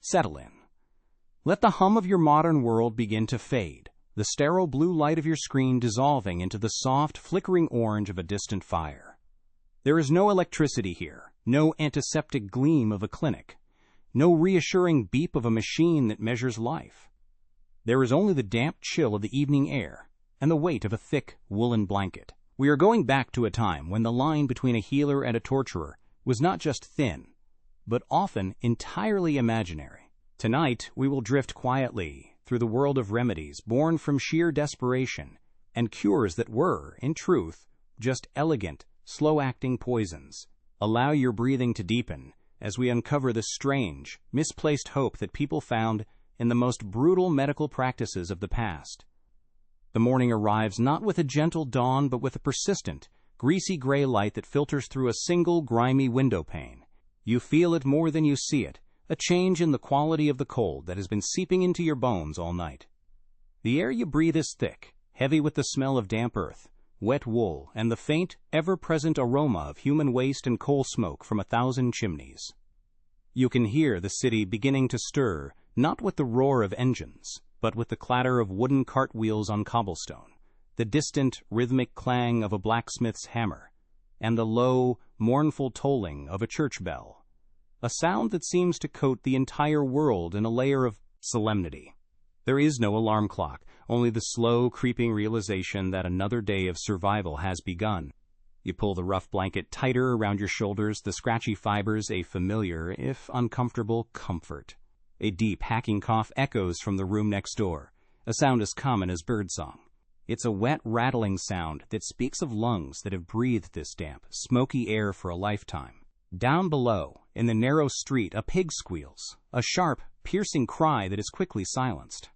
Settle in. Let the hum of your modern world begin to fade, the sterile blue light of your screen dissolving into the soft, flickering orange of a distant fire. There is no electricity here, no antiseptic gleam of a clinic, no reassuring beep of a machine that measures life. There is only the damp chill of the evening air and the weight of a thick woolen blanket. We are going back to a time when the line between a healer and a torturer was not just thin, but often entirely imaginary. Tonight, we will drift quietly through the world of remedies born from sheer desperation and cures that were, in truth, just elegant, slow-acting poisons. Allow your breathing to deepen as we uncover the strange, misplaced hope that people found in the most brutal medical practices of the past. The morning arrives not with a gentle dawn, but with a persistent, greasy gray light that filters through a single grimy window pane. You feel it more than you see it, a change in the quality of the cold that has been seeping into your bones all night. The air you breathe is thick, heavy with the smell of damp earth, wet wool, and the faint, ever-present aroma of human waste and coal smoke from 1,000 chimneys. You can hear the city beginning to stir, not with the roar of engines, but with the clatter of wooden cartwheels on cobblestone, the distant, rhythmic clang of a blacksmith's hammer, and the low, mournful tolling of a church bell, a sound that seems to coat the entire world in a layer of solemnity. There is no alarm clock, only the slow, creeping realization that another day of survival has begun. You pull the rough blanket tighter around your shoulders, the scratchy fibers a familiar, if uncomfortable, comfort. A deep, hacking cough echoes from the room next door, a sound as common as birdsong. It's a wet, rattling sound that speaks of lungs that have breathed this damp, smoky air for a lifetime. Down below, in the narrow street, a pig squeals, a sharp, piercing cry that is quickly silenced.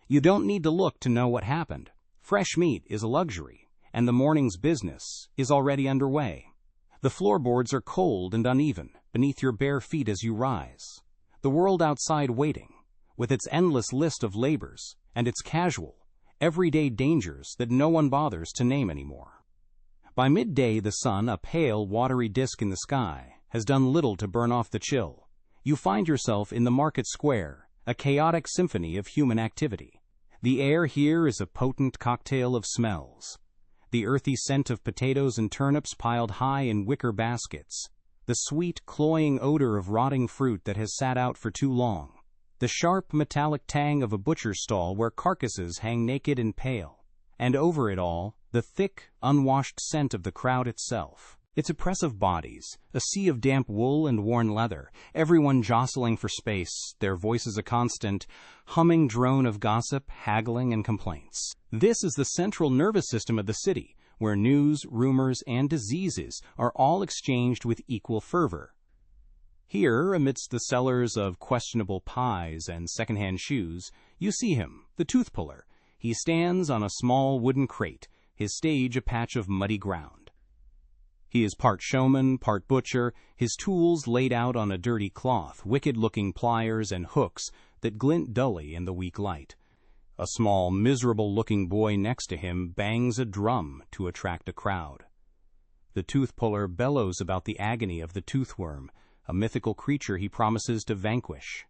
You don't need to look to know what happened. Fresh meat is a luxury, and the morning's business is already underway. The floorboards are cold and uneven beneath your bare feet as you rise. The world outside waiting, with its endless list of labors and its casual, everyday dangers that no one bothers to name anymore. By midday, the sun, a pale, watery disk in the sky, has done little to burn off the chill. You find yourself in the market square, a chaotic symphony of human activity. The air here is a potent cocktail of smells. The earthy scent of potatoes and turnips piled high in wicker baskets, the sweet, cloying odor of rotting fruit that has sat out for too long, the sharp, metallic tang of a butcher's stall where carcasses hang naked and pale, and over it all, the thick, unwashed scent of the crowd itself. Its oppressive bodies, a sea of damp wool and worn leather, everyone jostling for space, their voices a constant, humming drone of gossip, haggling, and complaints. This is the central nervous system of the city, where news, rumors, and diseases are all exchanged with equal fervor. Here, amidst the sellers of questionable pies and second-hand shoes, you see him, the tooth puller. He stands on a small wooden crate, his stage a patch of muddy ground. He is part showman, part butcher, his tools laid out on a dirty cloth, wicked-looking pliers and hooks that glint dully in the weak light. A small, miserable-looking boy next to him bangs a drum to attract a crowd. The tooth puller bellows about the agony of the toothworm, a mythical creature he promises to vanquish.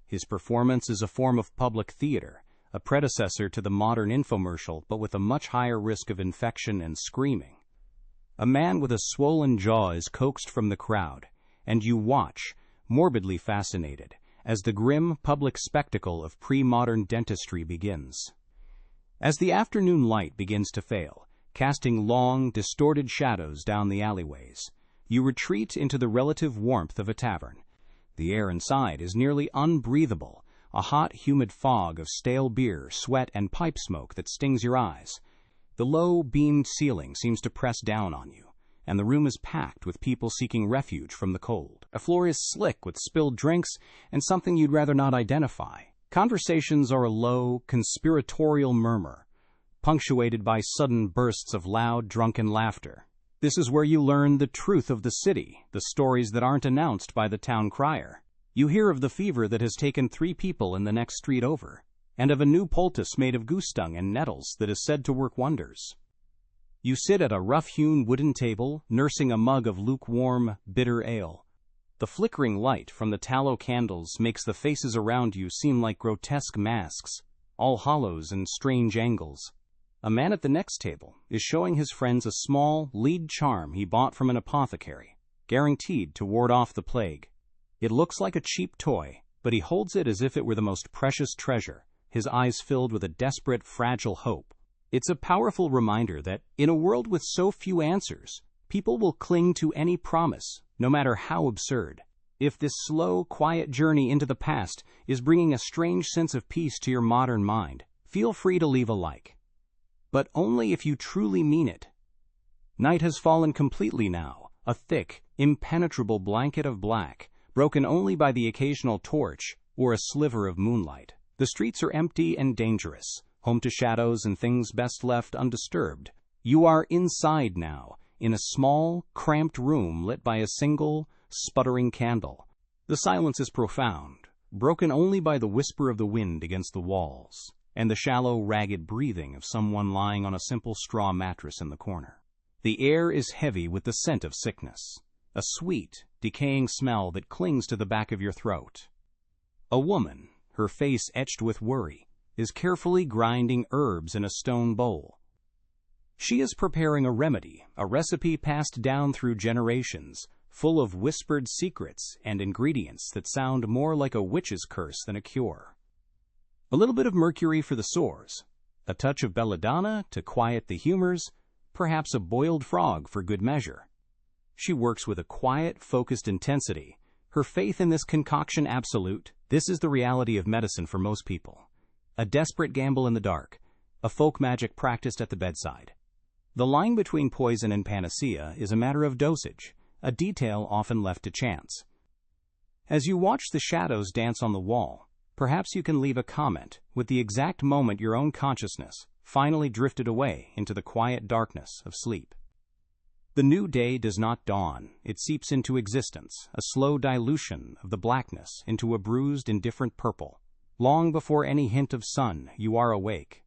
His performance is a form of public theater, a predecessor to the modern infomercial, but with a much higher risk of infection and screaming. A man with a swollen jaw is coaxed from the crowd, and you watch, morbidly fascinated, as the grim public spectacle of pre-modern dentistry begins. As the afternoon light begins to fail, casting long, distorted shadows down the alleyways, you retreat into the relative warmth of a tavern. The air inside is nearly unbreathable, a hot, humid fog of stale beer, sweat, and pipe smoke that stings your eyes. The low, beamed ceiling seems to press down on you, and the room is packed with people seeking refuge from the cold. The floor is slick with spilled drinks and something you'd rather not identify. Conversations are a low, conspiratorial murmur, punctuated by sudden bursts of loud, drunken laughter. This is where you learn the truth of the city, the stories that aren't announced by the town crier. You hear of the fever that has taken 3 people in the next street over, and of a new poultice made of goose dung and nettles that is said to work wonders. You sit at a rough-hewn wooden table, nursing a mug of lukewarm, bitter ale. The flickering light from the tallow candles makes the faces around you seem like grotesque masks, all hollows and strange angles. A man at the next table is showing his friends a small lead charm he bought from an apothecary, guaranteed to ward off the plague. It looks like a cheap toy, but he holds it as if it were the most precious treasure, his eyes filled with a desperate, fragile hope. It's a powerful reminder that, in a world with so few answers, people will cling to any promise, no matter how absurd. If this slow, quiet journey into the past is bringing a strange sense of peace to your modern mind, feel free to leave a like. But only if you truly mean it. Night has fallen completely now, a thick, impenetrable blanket of black, broken only by the occasional torch or a sliver of moonlight. The streets are empty and dangerous, home to shadows and things best left undisturbed. You are inside now, in a small, cramped room lit by a single, sputtering candle. The silence is profound, broken only by the whisper of the wind against the walls, and the shallow, ragged breathing of someone lying on a simple straw mattress in the corner. The air is heavy with the scent of sickness, a sweet, decaying smell that clings to the back of your throat. A woman, her face etched with worry, is carefully grinding herbs in a stone bowl. She is preparing a remedy, a recipe passed down through generations, full of whispered secrets and ingredients that sound more like a witch's curse than a cure. A little bit of mercury for the sores, a touch of belladonna to quiet the humors, perhaps a boiled frog for good measure. She works with a quiet, focused intensity, her faith in this concoction absolute. This is the reality of medicine for most people. A desperate gamble in the dark, a folk magic practiced at the bedside. The line between poison and panacea is a matter of dosage, a detail often left to chance. As you watch the shadows dance on the wall, perhaps you can leave a comment with the exact moment your own consciousness finally drifted away into the quiet darkness of sleep. The new day does not dawn, it seeps into existence, a slow dilution of the blackness into a bruised, indifferent purple. Long before any hint of sun, you are awake.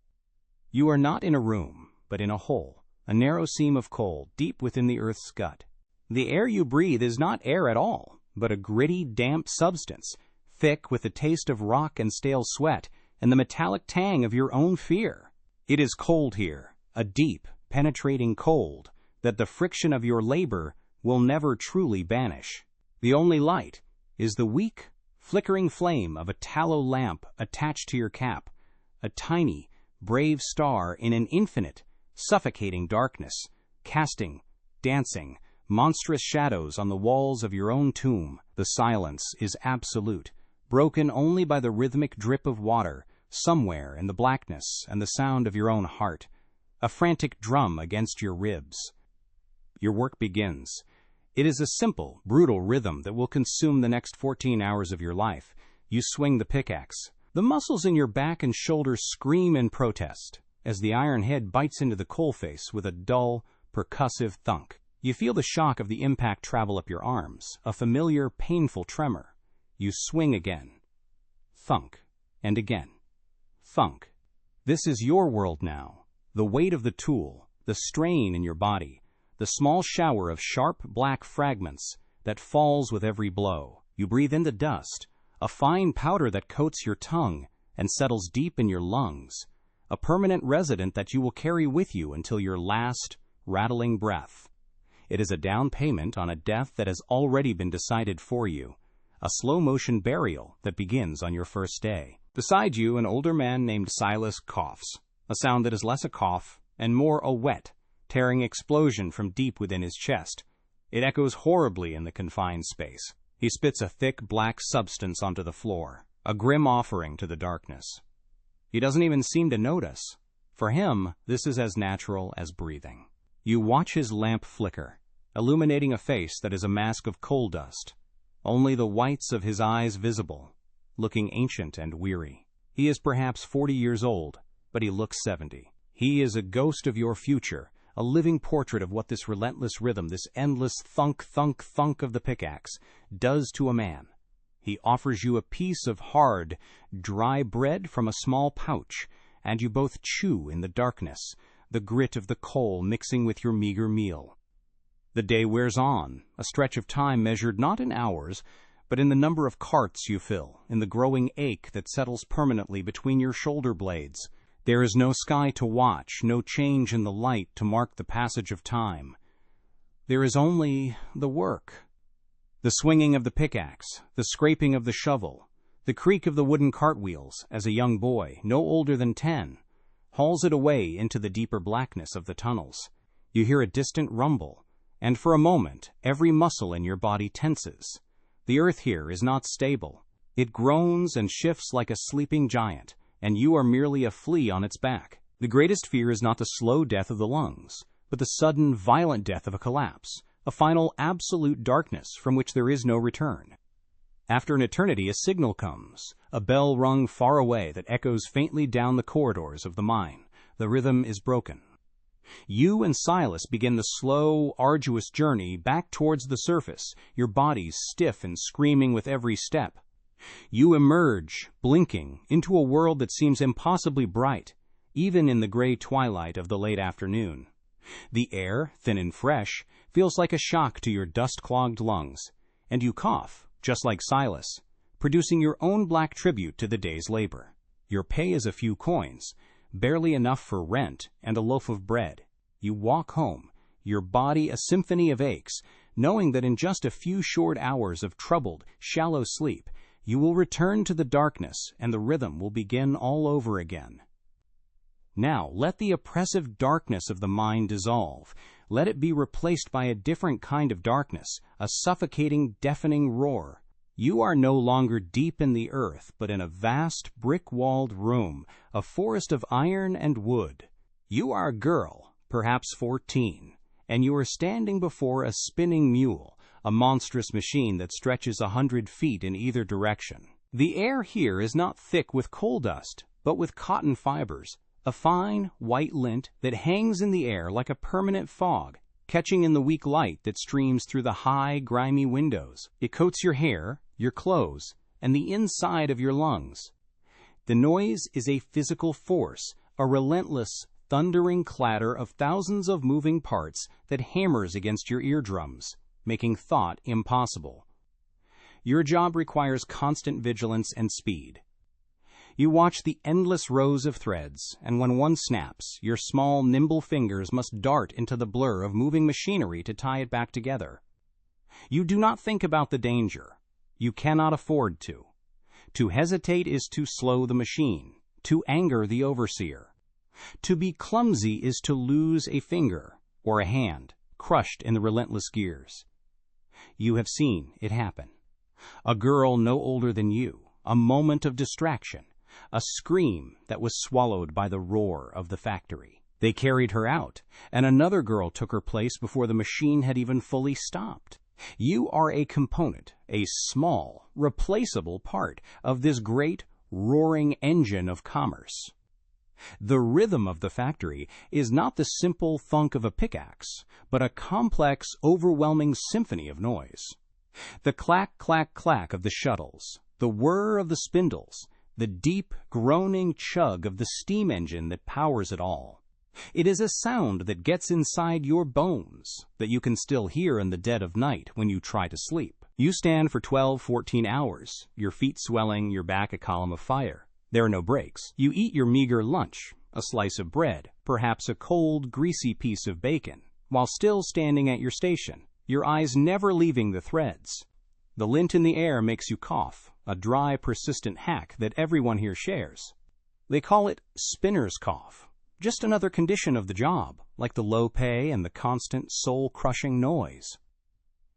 You are not in a room, but in a hole, a narrow seam of coal deep within the earth's gut. The air you breathe is not air at all, but a gritty, damp substance, thick with the taste of rock and stale sweat and the metallic tang of your own fear. It is cold here, a deep, penetrating cold that the friction of your labor will never truly banish. The only light is the weak, flickering flame of a tallow lamp attached to your cap, a tiny, brave star in an infinite, suffocating darkness, casting, dancing, monstrous shadows on the walls of your own tomb. The silence is absolute, broken only by the rhythmic drip of water somewhere in the blackness and the sound of your own heart, a frantic drum against your ribs. Your work begins. It is a simple, brutal rhythm that will consume the next 14 hours of your life. You swing the pickaxe. The muscles in your back and shoulders scream in protest as the iron head bites into the coalface with a dull, percussive thunk. You feel the shock of the impact travel up your arms, a familiar, painful tremor. You swing again. Thunk. And again. Thunk. This is your world now. The weight of the tool, the strain in your body, the small shower of sharp black fragments that falls with every blow. You breathe in the dust, a fine powder that coats your tongue and settles deep in your lungs, a permanent resident that you will carry with you until your last, rattling breath. It is a down payment on a death that has already been decided for you, a slow-motion burial that begins on your first day. Beside you, an older man named Silas coughs, a sound that is less a cough and more a wet, tearing explosion from deep within his chest. It echoes horribly in the confined space. He spits a thick black substance onto the floor, a grim offering to the darkness. He doesn't even seem to notice. For him, this is as natural as breathing. You watch his lamp flicker, illuminating a face that is a mask of coal dust, only the whites of his eyes visible, looking ancient and weary. He is perhaps 40 years old, but he looks 70. He is a ghost of your future, a living portrait of what this relentless rhythm, this endless thunk, thunk, thunk of the pickaxe, does to a man. He offers you a piece of hard, dry bread from a small pouch, and you both chew in the darkness, the grit of the coal mixing with your meager meal. The day wears on, a stretch of time measured not in hours, but in the number of carts you fill, in the growing ache that settles permanently between your shoulder blades. There is no sky to watch, no change in the light to mark the passage of time. There is only the work. The swinging of the pickaxe, the scraping of the shovel, the creak of the wooden cartwheels as a young boy, no older than 10, hauls it away into the deeper blackness of the tunnels. You hear a distant rumble, and for a moment every muscle in your body tenses. The earth here is not stable. It groans and shifts like a sleeping giant, and you are merely a flea on its back. The greatest fear is not the slow death of the lungs, but the sudden, violent death of a collapse, a final absolute darkness from which there is no return. After an eternity, a signal comes, a bell rung far away that echoes faintly down the corridors of the mine. The rhythm is broken. You and Silas begin the slow, arduous journey back towards the surface, your bodies stiff and screaming with every step. You emerge, blinking, into a world that seems impossibly bright, even in the gray twilight of the late afternoon. The air, thin and fresh, feels like a shock to your dust-clogged lungs, and you cough, just like Silas, producing your own black tribute to the day's labor. Your pay is a few coins, barely enough for rent and a loaf of bread. You walk home, your body a symphony of aches, knowing that in just a few short hours of troubled, shallow sleep, you will return to the darkness and the rhythm will begin all over again. Now, let the oppressive darkness of the mind dissolve. Let it be replaced by a different kind of darkness, a suffocating, deafening roar. You are no longer deep in the earth, but in a vast, brick-walled room, a forest of iron and wood. You are a girl, perhaps 14, and you are standing before a spinning mule, a monstrous machine that stretches 100 feet in either direction. The air here is not thick with coal dust, but with cotton fibers, a fine, white lint that hangs in the air like a permanent fog, catching in the weak light that streams through the high, grimy windows. It coats your hair, your clothes, and the inside of your lungs. The noise is a physical force, a relentless, thundering clatter of thousands of moving parts that hammers against your eardrums, making thought impossible. Your job requires constant vigilance and speed. You watch the endless rows of threads, and when one snaps, your small, nimble fingers must dart into the blur of moving machinery to tie it back together. You do not think about the danger. You cannot afford to. To hesitate is to slow the machine, to anger the overseer. To be clumsy is to lose a finger or a hand, crushed in the relentless gears. You have seen it happen. A girl no older than you, a moment of distraction, a scream that was swallowed by the roar of the factory. They carried her out, and another girl took her place before the machine had even fully stopped. You are a component, a small, replaceable part of this great, roaring engine of commerce. The rhythm of the factory is not the simple thunk of a pickaxe, but a complex, overwhelming symphony of noise. The clack, clack, clack of the shuttles, the whir of the spindles, the deep, groaning chug of the steam engine that powers it all. It is a sound that gets inside your bones, that you can still hear in the dead of night when you try to sleep. You stand for 12, 14 hours, your feet swelling, your back a column of fire. There are no breaks. You eat your meager lunch, a slice of bread, perhaps a cold, greasy piece of bacon, while still standing at your station, your eyes never leaving the threads. The lint in the air makes you cough, a dry, persistent hack that everyone here shares. They call it spinner's cough, just another condition of the job, like the low pay and the constant, soul-crushing noise.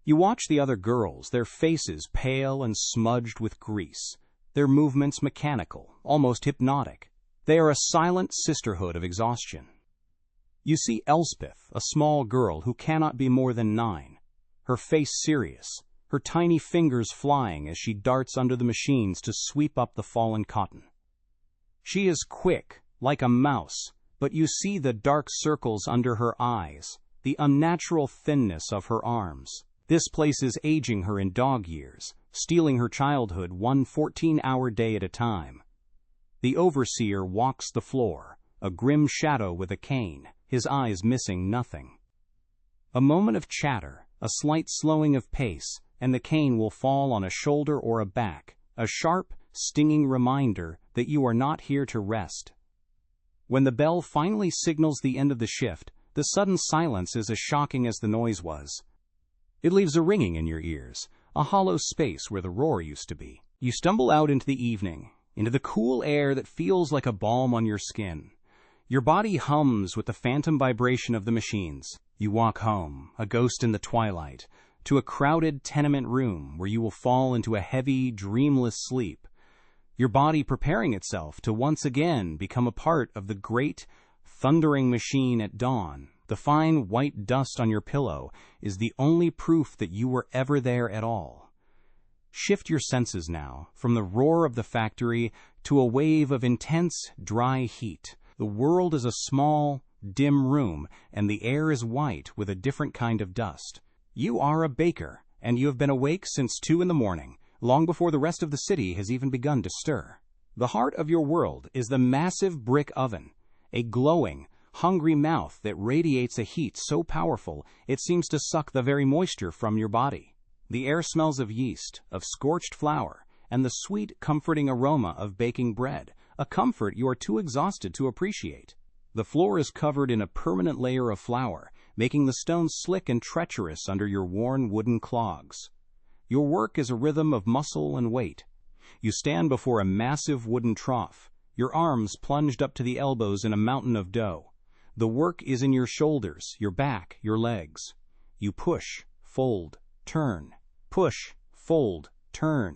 You watch the other girls, their faces pale and smudged with grease, their movements mechanical, almost hypnotic. They are a silent sisterhood of exhaustion. You see Elspeth, a small girl who cannot be more than 9, her face serious, her tiny fingers flying as she darts under the machines to sweep up the fallen cotton. She is quick, like a mouse, but you see the dark circles under her eyes, the unnatural thinness of her arms. This place is aging her in dog years, stealing her childhood one 14-hour day at a time. The overseer walks the floor, a grim shadow with a cane, his eyes missing nothing. A moment of chatter, a slight slowing of pace, and the cane will fall on a shoulder or a back, a sharp, stinging reminder that you are not here to rest. When the bell finally signals the end of the shift, the sudden silence is as shocking as the noise was. It leaves a ringing in your ears, a hollow space where the roar used to be. You stumble out into the evening, into the cool air that feels like a balm on your skin. Your body hums with the phantom vibration of the machines. You walk home, a ghost in the twilight, to a crowded tenement room where you will fall into a heavy, dreamless sleep, your body preparing itself to once again become a part of the great, thundering machine at dawn. The fine white dust on your pillow is the only proof that you were ever there at all. Shift your senses now from the roar of the factory to a wave of intense, dry heat. The world is a small, dim room, and the air is white with a different kind of dust. You are a baker, and you have been awake since 2 a.m, long before the rest of the city has even begun to stir. The heart of your world is the massive brick oven, a glowing, hungry mouth that radiates a heat so powerful it seems to suck the very moisture from your body. The air smells of yeast, of scorched flour, and the sweet, comforting aroma of baking bread, a comfort you are too exhausted to appreciate. The floor is covered in a permanent layer of flour, making the stones slick and treacherous under your worn wooden clogs. Your work is a rhythm of muscle and weight. You stand before a massive wooden trough, your arms plunged up to the elbows in a mountain of dough. The work is in your shoulders, your back, your legs. You push, fold, turn. Push, fold, turn.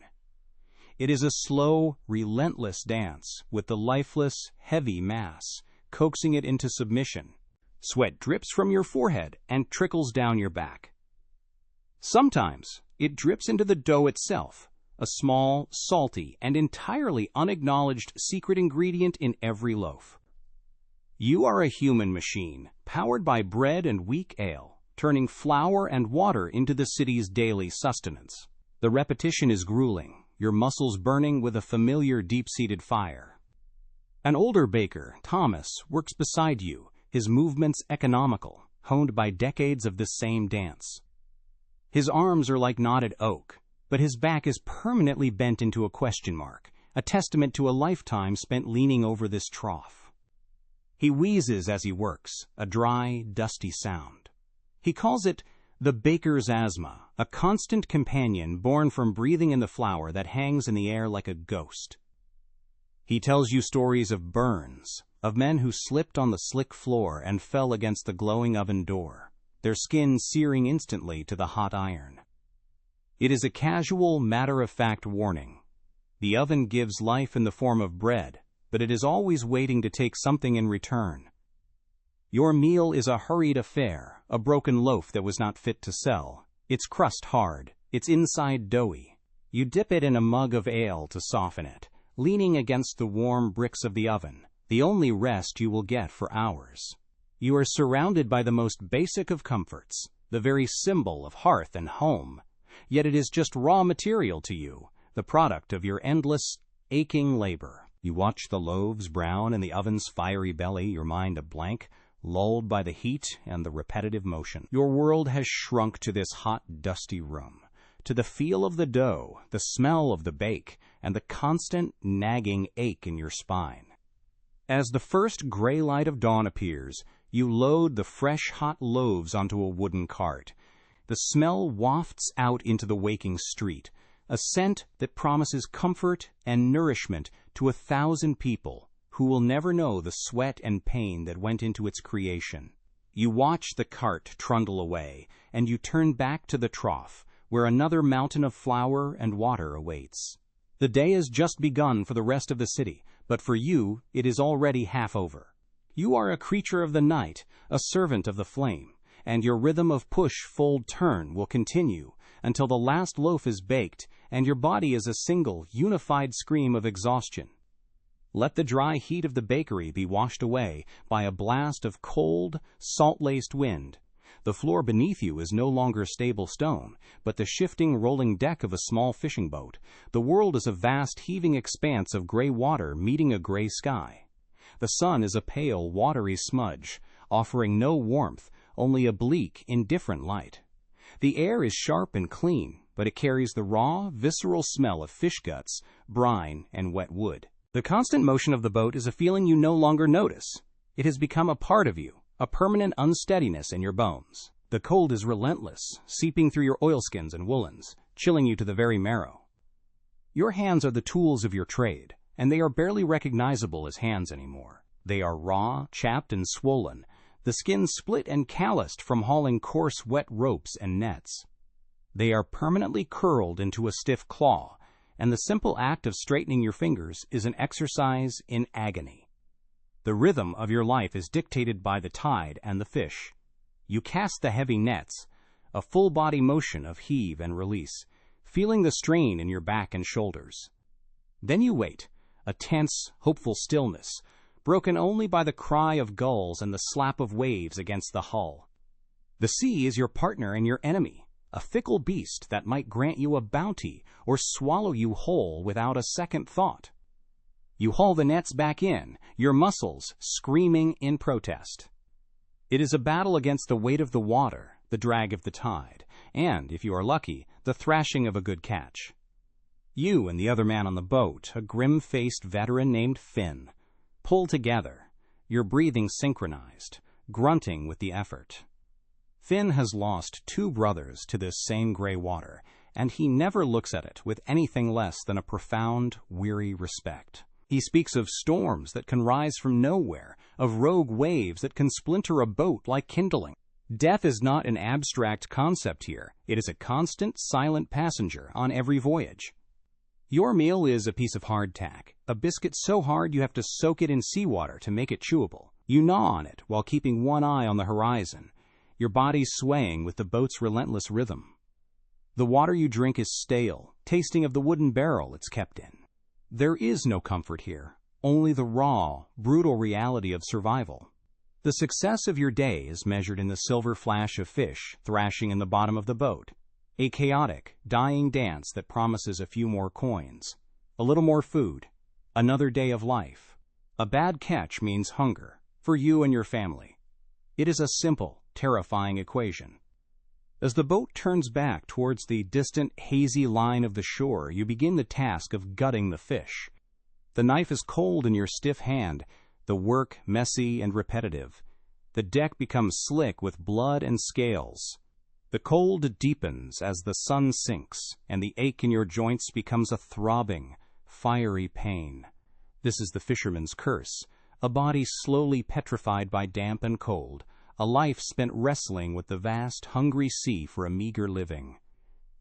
It is a slow, relentless dance with the lifeless, heavy mass, coaxing it into submission. Sweat drips from your forehead and trickles down your back. Sometimes it drips into the dough itself, a small, salty, and entirely unacknowledged secret ingredient in every loaf. You are a human machine, powered by bread and weak ale, turning flour and water into the city's daily sustenance. The repetition is grueling, your muscles burning with a familiar deep-seated fire. An older baker, Thomas, works beside you, his movements economical, honed by decades of this same dance. His arms are like knotted oak, but his back is permanently bent into a question mark, a testament to a lifetime spent leaning over this trough. He wheezes as he works, a dry, dusty sound. He calls it the baker's asthma, a constant companion born from breathing in the flour that hangs in the air like a ghost. He tells you stories of burns, of men who slipped on the slick floor and fell against the glowing oven door, their skin searing instantly to the hot iron. It is a casual, matter-of-fact warning. The oven gives life in the form of bread, but it is always waiting to take something in return. Your meal is a hurried affair, a broken loaf that was not fit to sell, its crust hard, its inside doughy. You dip it in a mug of ale to soften it, leaning against the warm bricks of the oven, the only rest you will get for hours. You are surrounded by the most basic of comforts, the very symbol of hearth and home, yet it is just raw material to you, the product of your endless, aching labor. You watch the loaves brown in the oven's fiery belly, your mind a blank, lulled by the heat and the repetitive motion. Your world has shrunk to this hot, dusty room, to the feel of the dough, the smell of the bake, and the constant, nagging ache in your spine. As the first gray light of dawn appears, you load the fresh, hot loaves onto a wooden cart. The smell wafts out into the waking street, a scent that promises comfort and nourishment to 1,000 people who will never know the sweat and pain that went into its creation. You watch the cart trundle away, and you turn back to the trough, where another mountain of flour and water awaits. The day has just begun for the rest of the city, but for you, it is already half over. You are a creature of the night, a servant of the flame, and your rhythm of push, fold, turn will continue until the last loaf is baked and your body is a single, unified scream of exhaustion. Let the dry heat of the bakery be washed away by a blast of cold, salt-laced wind. The floor beneath you is no longer stable stone, but the shifting, rolling deck of a small fishing boat. The world is a vast, heaving expanse of gray water meeting a gray sky. The sun is a pale, watery smudge, offering no warmth, only a bleak, indifferent light. The air is sharp and clean, but it carries the raw, visceral smell of fish guts, brine, and wet wood. The constant motion of the boat is a feeling you no longer notice. It has become a part of you, a permanent unsteadiness in your bones. The cold is relentless, seeping through your oilskins and woolens, chilling you to the very marrow. Your hands are the tools of your trade, and they are barely recognizable as hands anymore. They are raw, chapped, and swollen, the skin split and calloused from hauling coarse, wet ropes and nets. They are permanently curled into a stiff claw, and the simple act of straightening your fingers is an exercise in agony. The rhythm of your life is dictated by the tide and the fish. You cast the heavy nets, a full-body motion of heave and release, feeling the strain in your back and shoulders. Then you wait, a tense, hopeful stillness, broken only by the cry of gulls and the slap of waves against the hull. The sea is your partner and your enemy, a fickle beast that might grant you a bounty or swallow you whole without a second thought. You haul the nets back in, your muscles screaming in protest. It is a battle against the weight of the water, the drag of the tide, and, if you are lucky, the thrashing of a good catch. You and the other man on the boat, a grim-faced veteran named Finn, pull together, your breathing synchronized, grunting with the effort. Finn has lost 2 brothers to this same gray water, and he never looks at it with anything less than a profound, weary respect. He speaks of storms that can rise from nowhere, of rogue waves that can splinter a boat like kindling. Death is not an abstract concept here. It is a constant, silent passenger on every voyage. Your meal is a piece of hardtack, a biscuit so hard you have to soak it in seawater to make it chewable. You gnaw on it while keeping one eye on the horizon, your body swaying with the boat's relentless rhythm. The water you drink is stale, tasting of the wooden barrel it's kept in. There is no comfort here, only the raw, brutal reality of survival. The success of your day is measured in the silver flash of fish thrashing in the bottom of the boat, a chaotic, dying dance that promises a few more coins, a little more food, another day of life. A bad catch means hunger, for you and your family. It is a simple, terrifying equation. As the boat turns back towards the distant, hazy line of the shore, you begin the task of gutting the fish. The knife is cold in your stiff hand, the work messy and repetitive. The deck becomes slick with blood and scales. The cold deepens as the sun sinks, and the ache in your joints becomes a throbbing, fiery pain. This is the fisherman's curse, a body slowly petrified by damp and cold, a life spent wrestling with the vast, hungry sea for a meager living.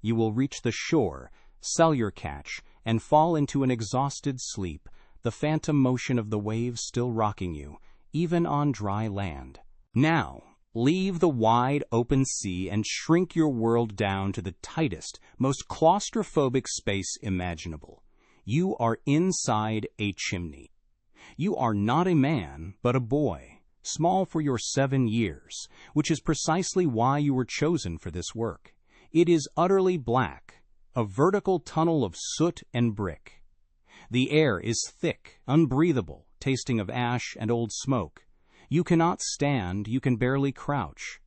You will reach the shore, sell your catch, and fall into an exhausted sleep, the phantom motion of the waves still rocking you, even on dry land. Now, leave the wide, open sea and shrink your world down to the tightest, most claustrophobic space imaginable. You are inside a chimney. You are not a man, but a boy, small for your 7 years, which is precisely why you were chosen for this work. It is utterly black, a vertical tunnel of soot and brick. The air is thick, unbreathable, tasting of ash and old smoke. You cannot stand, you can barely crouch.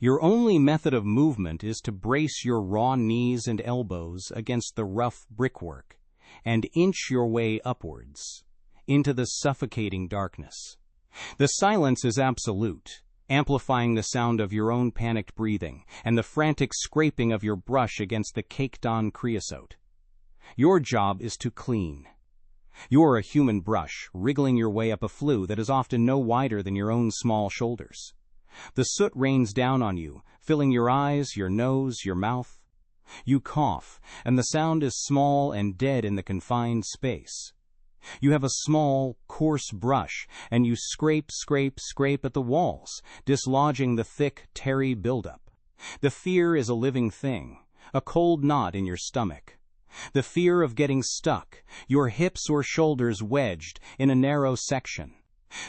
Your only method of movement is to brace your raw knees and elbows against the rough brickwork and inch your way upwards into the suffocating darkness. The silence is absolute, amplifying the sound of your own panicked breathing and the frantic scraping of your brush against the caked-on creosote. Your job is to clean. You are a human brush, wriggling your way up a flue that is often no wider than your own small shoulders. The soot rains down on you, filling your eyes, your nose, your mouth. You cough, and the sound is small and dead in the confined space. You have a small, coarse brush, and you scrape at the walls, dislodging the thick, tarry buildup. The fear is a living thing, a cold knot in your stomach. The fear of getting stuck, your hips or shoulders wedged in a narrow section.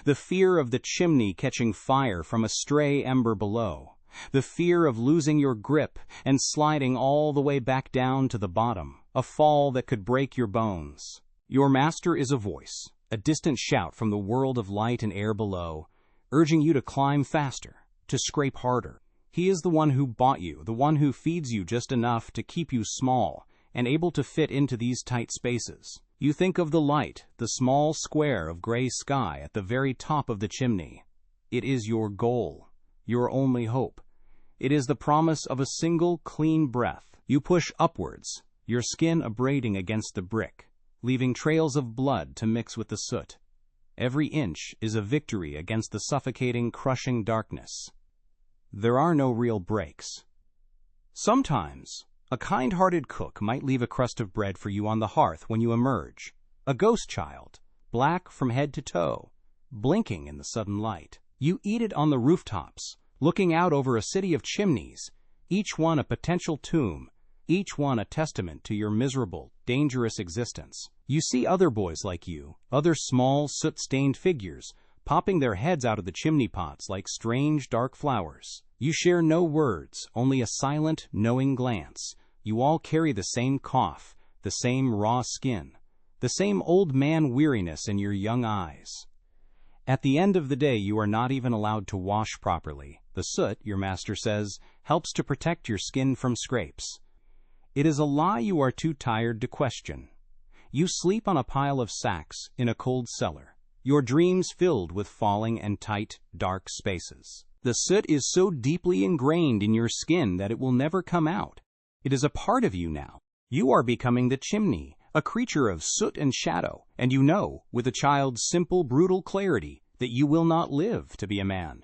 The fear of the chimney catching fire from a stray ember below. The fear of losing your grip and sliding all the way back down to the bottom, a fall that could break your bones. Your master is a voice, a distant shout from the world of light and air below, urging you to climb faster, to scrape harder. He is the one who bought you, the one who feeds you just enough to keep you small and able to fit into these tight spaces. You think of the light, the small square of gray sky at the very top of the chimney. It is your goal, your only hope. It is the promise of a single clean breath. You push upwards, your skin abrading against the brick, leaving trails of blood to mix with the soot. Every inch is a victory against the suffocating, crushing darkness. There are no real breaks. Sometimes, a kind-hearted cook might leave a crust of bread for you on the hearth when you emerge, a ghost child, black from head to toe, blinking in the sudden light. You eat it on the rooftops, looking out over a city of chimneys, each one a potential tomb, each one a testament to your miserable, dangerous existence. You see other boys like you, other small, soot-stained figures, popping their heads out of the chimney pots like strange, dark flowers. You share no words, only a silent, knowing glance. You all carry the same cough, the same raw skin, the same old man weariness in your young eyes. At the end of the day, you are not even allowed to wash properly. The soot, your master says, helps to protect your skin from scrapes. It is a lie you are too tired to question. You sleep on a pile of sacks in a cold cellar, your dreams filled with falling and tight, dark spaces. The soot is so deeply ingrained in your skin that it will never come out. It is a part of you now. You are becoming the chimney, a creature of soot and shadow, and you know, with a child's simple, brutal clarity, that you will not live to be a man.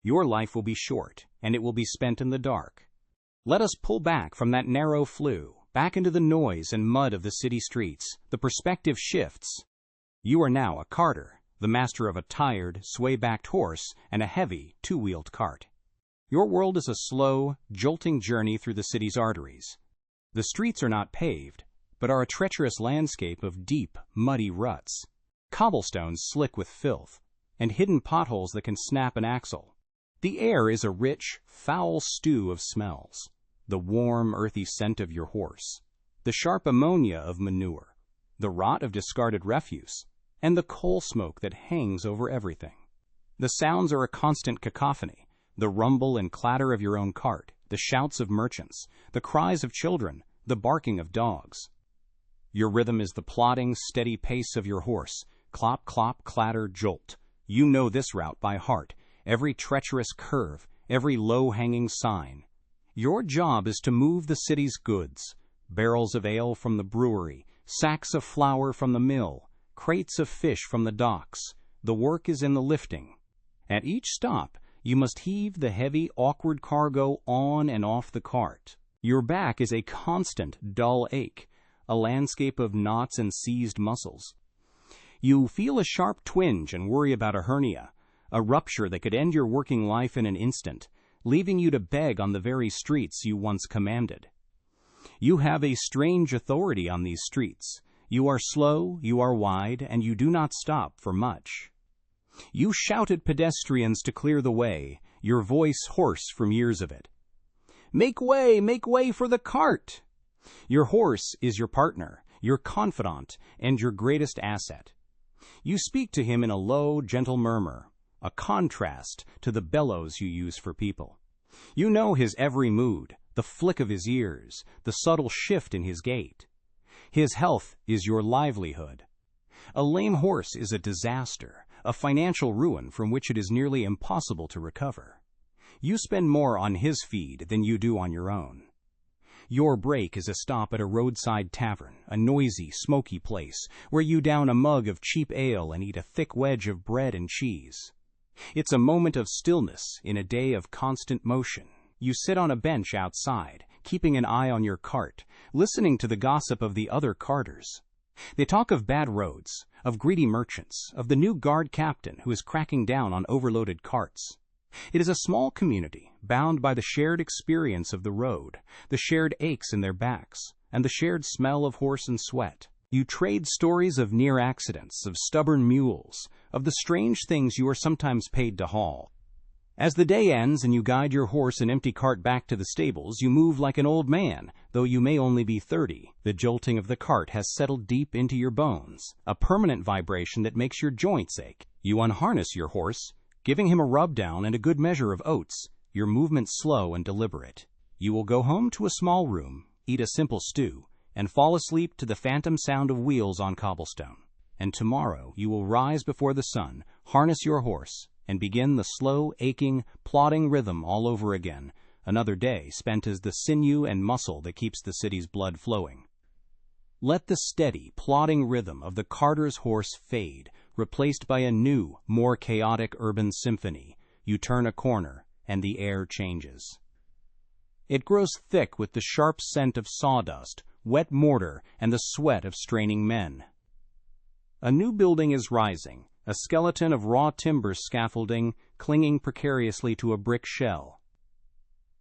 Your life will be short, and it will be spent in the dark. Let us pull back from that narrow flue, back into the noise and mud of the city streets. The perspective shifts. You are now a carter, the master of a tired, sway-backed horse and a heavy, two-wheeled cart. Your world is a slow, jolting journey through the city's arteries. The streets are not paved, but are a treacherous landscape of deep, muddy ruts, cobblestones slick with filth, and hidden potholes that can snap an axle. The air is a rich, foul stew of smells. The warm, earthy scent of your horse, the sharp ammonia of manure, the rot of discarded refuse, and the coal smoke that hangs over everything. The sounds are a constant cacophony, the rumble and clatter of your own cart, the shouts of merchants, the cries of children, the barking of dogs. Your rhythm is the plodding, steady pace of your horse, clop, clop, clatter, jolt. You know this route by heart, every treacherous curve, every low-hanging sign. Your job is to move the city's goods, barrels of ale from the brewery, sacks of flour from the mill, crates of fish from the docks. The work is in the lifting. At each stop, you must heave the heavy, awkward cargo on and off the cart. Your back is a constant, dull ache, a landscape of knots and seized muscles. You feel a sharp twinge and worry about a hernia, a rupture that could end your working life in an instant, leaving you to beg on the very streets you once commanded. You have a strange authority on these streets. You are slow, you are wide, and you do not stop for much. You shout at pedestrians to clear the way, your voice hoarse from years of it. Make way for the cart! Your horse is your partner, your confidant, and your greatest asset. You speak to him in a low, gentle murmur, a contrast to the bellows you use for people. You know his every mood, the flick of his ears, the subtle shift in his gait. His health is your livelihood. A lame horse is a disaster, a financial ruin from which it is nearly impossible to recover. You spend more on his feed than you do on your own. Your break is a stop at a roadside tavern, a noisy, smoky place where you down a mug of cheap ale and eat a thick wedge of bread and cheese. It's a moment of stillness in a day of constant motion. You sit on a bench outside, keeping an eye on your cart, listening to the gossip of the other carters. They talk of bad roads, of greedy merchants, of the new guard captain who is cracking down on overloaded carts. It is a small community, bound by the shared experience of the road, the shared aches in their backs, and the shared smell of horse and sweat. You trade stories of near accidents, of stubborn mules, of the strange things you are sometimes paid to haul. As the day ends and you guide your horse and empty cart back to the stables, you move like an old man, though you may only be 30. The jolting of the cart has settled deep into your bones, a permanent vibration that makes your joints ache. You unharness your horse, Giving him a rub-down and a good measure of oats, your movement slow and deliberate. You will go home to a small room, eat a simple stew, and fall asleep to the phantom sound of wheels on cobblestone. And tomorrow you will rise before the sun, harness your horse, and begin the slow, aching, plodding rhythm all over again, another day spent as the sinew and muscle that keeps the city's blood flowing. Let the steady, plodding rhythm of the carter's horse fade, replaced by a new, more chaotic urban symphony. You turn a corner, and the air changes. It grows thick with the sharp scent of sawdust, wet mortar, and the sweat of straining men. A new building is rising, a skeleton of raw timber scaffolding clinging precariously to a brick shell.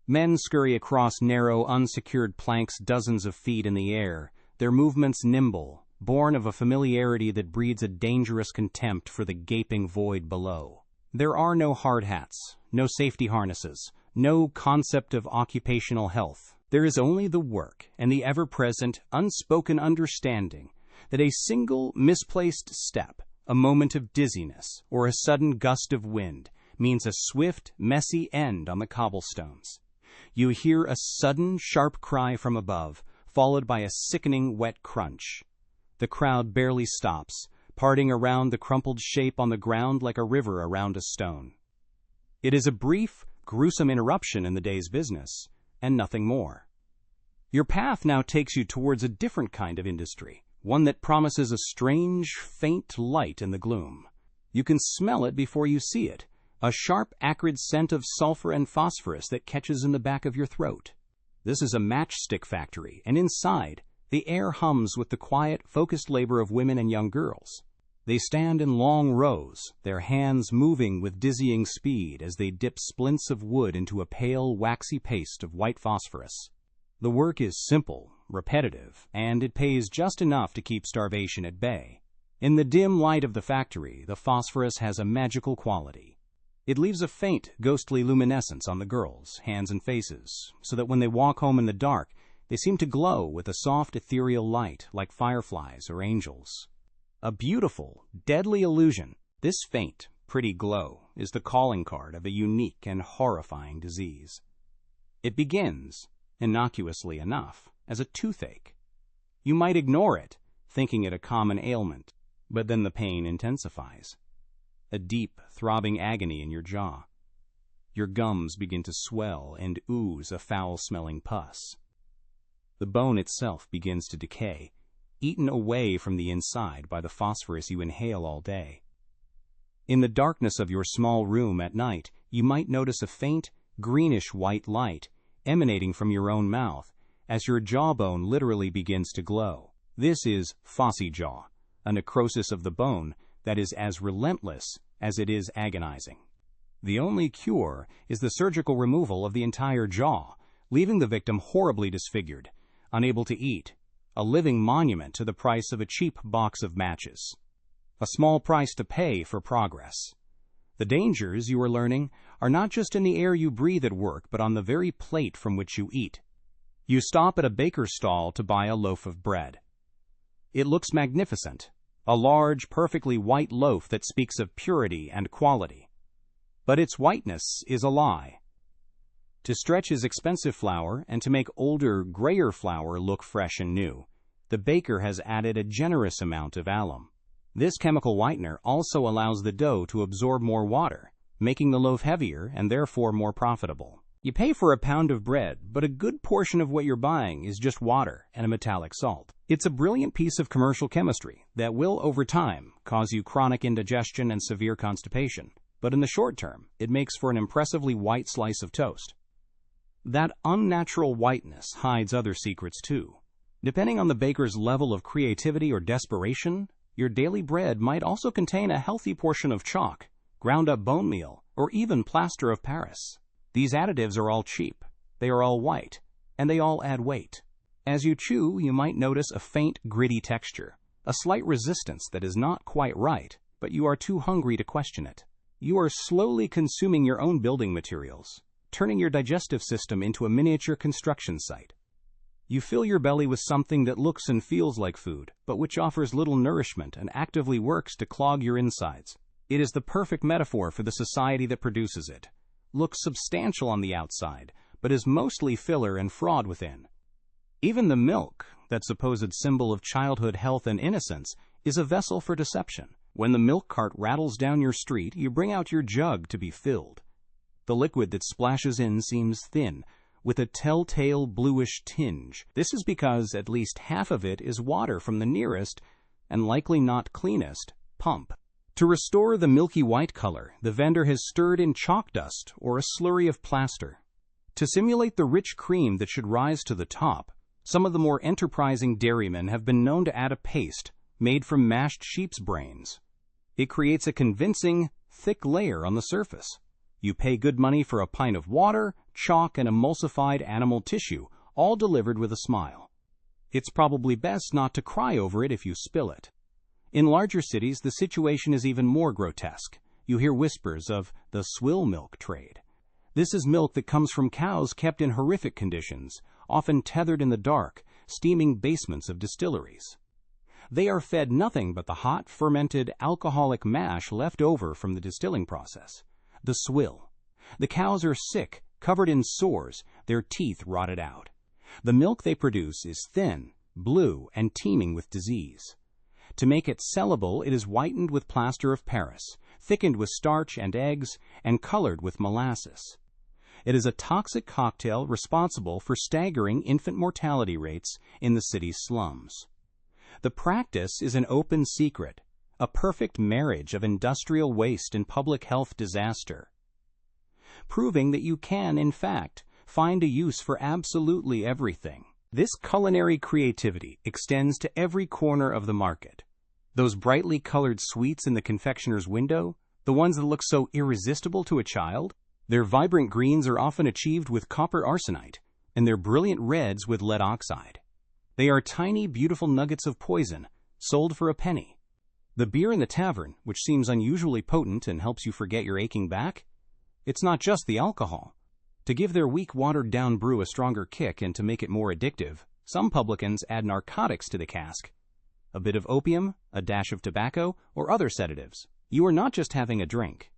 Men scurry across narrow, unsecured planks dozens of feet in the air, their movements nimble, born of a familiarity that breeds a dangerous contempt for the gaping void below. There are no hard hats, no safety harnesses, no concept of occupational health. There is only the work and the ever-present, unspoken understanding that a single misplaced step, a moment of dizziness, or a sudden gust of wind means a swift, messy end on the cobblestones. You hear a sudden, sharp cry from above, followed by a sickening, wet crunch. The crowd barely stops, parting around the crumpled shape on the ground like a river around a stone. It is a brief, gruesome interruption in the day's business, and nothing more. Your path now takes you towards a different kind of industry, one that promises a strange, faint light in the gloom. You can smell it before you see it, a sharp, acrid scent of sulfur and phosphorus that catches in the back of your throat. This is a matchstick factory, and inside, the air hums with the quiet, focused labor of women and young girls. They stand in long rows, their hands moving with dizzying speed as they dip splints of wood into a pale, waxy paste of white phosphorus. The work is simple, repetitive, and it pays just enough to keep starvation at bay. In the dim light of the factory, the phosphorus has a magical quality. It leaves a faint, ghostly luminescence on the girls' hands and faces, so that when they walk home in the dark, they seem to glow with a soft, ethereal light like fireflies or angels. A beautiful, deadly illusion. This faint, pretty glow is the calling card of a unique and horrifying disease. It begins, innocuously enough, as a toothache. You might ignore it, thinking it a common ailment, but then the pain intensifies. A deep, throbbing agony in your jaw. Your gums begin to swell and ooze a foul-smelling pus. The bone itself begins to decay, eaten away from the inside by the phosphorus you inhale all day. In the darkness of your small room at night, you might notice a faint, greenish-white light emanating from your own mouth as your jawbone literally begins to glow. This is phossy jaw, a necrosis of the bone that is as relentless as it is agonizing. The only cure is the surgical removal of the entire jaw, leaving the victim horribly disfigured, unable to eat, a living monument to the price of a cheap box of matches. A small price to pay for progress. The dangers, you are learning, are not just in the air you breathe at work, but on the very plate from which you eat. You stop at a baker's stall to buy a loaf of bread. It looks magnificent, a large, perfectly white loaf that speaks of purity and quality. But its whiteness is a lie. To stretch his expensive flour and to make older, grayer flour look fresh and new, the baker has added a generous amount of alum. This chemical whitener also allows the dough to absorb more water, making the loaf heavier and therefore more profitable. You pay for a pound of bread, but a good portion of what you're buying is just water and a metallic salt. It's a brilliant piece of commercial chemistry that will, over time, cause you chronic indigestion and severe constipation. But in the short term, it makes for an impressively white slice of toast. That unnatural whiteness hides other secrets too. Depending on the baker's level of creativity or desperation, your daily bread might also contain a healthy portion of chalk, ground-up bone meal, or even plaster of Paris. These additives are all cheap, they are all white, and they all add weight. As you chew, you might notice a faint, gritty texture, a slight resistance that is not quite right, but you are too hungry to question it. You are slowly consuming your own building materials, turning your digestive system into a miniature construction site. You fill your belly with something that looks and feels like food, but which offers little nourishment and actively works to clog your insides. It is the perfect metaphor for the society that produces it. Looks substantial on the outside, but is mostly filler and fraud within. Even the milk, that supposed symbol of childhood health and innocence, is a vessel for deception. When the milk cart rattles down your street, you bring out your jug to be filled. The liquid that splashes in seems thin, with a telltale bluish tinge. This is because at least half of it is water from the nearest, and likely not cleanest, pump. To restore the milky white color, the vendor has stirred in chalk dust or a slurry of plaster. To simulate the rich cream that should rise to the top, some of the more enterprising dairymen have been known to add a paste made from mashed sheep's brains. It creates a convincing, thick layer on the surface. You pay good money for a pint of water, chalk, and emulsified animal tissue, all delivered with a smile. It's probably best not to cry over it if you spill it. In larger cities, the situation is even more grotesque. You hear whispers of the swill milk trade. This is milk that comes from cows kept in horrific conditions, often tethered in the dark, steaming basements of distilleries. They are fed nothing but the hot, fermented, alcoholic mash left over from the distilling process. The swill. The cows are sick, covered in sores, their teeth rotted out. The milk they produce is thin, blue, and teeming with disease. To make it sellable, it is whitened with plaster of Paris, thickened with starch and eggs, and colored with molasses. It is a toxic cocktail responsible for staggering infant mortality rates in the city's slums. The practice is an open secret, a perfect marriage of industrial waste and public health disaster, proving that you can, in fact, find a use for absolutely everything. This culinary creativity extends to every corner of the market. Those brightly colored sweets in the confectioner's window, the ones that look so irresistible to a child, their vibrant greens are often achieved with copper arsenite, and their brilliant reds with lead oxide. They are tiny, beautiful nuggets of poison, sold for a penny. The beer in the tavern, which seems unusually potent and helps you forget your aching back, it's not just the alcohol. To give their weak, watered-down brew a stronger kick and to make it more addictive, some publicans add narcotics to the cask. A bit of opium, a dash of tobacco, or other sedatives. You are not just having a drink.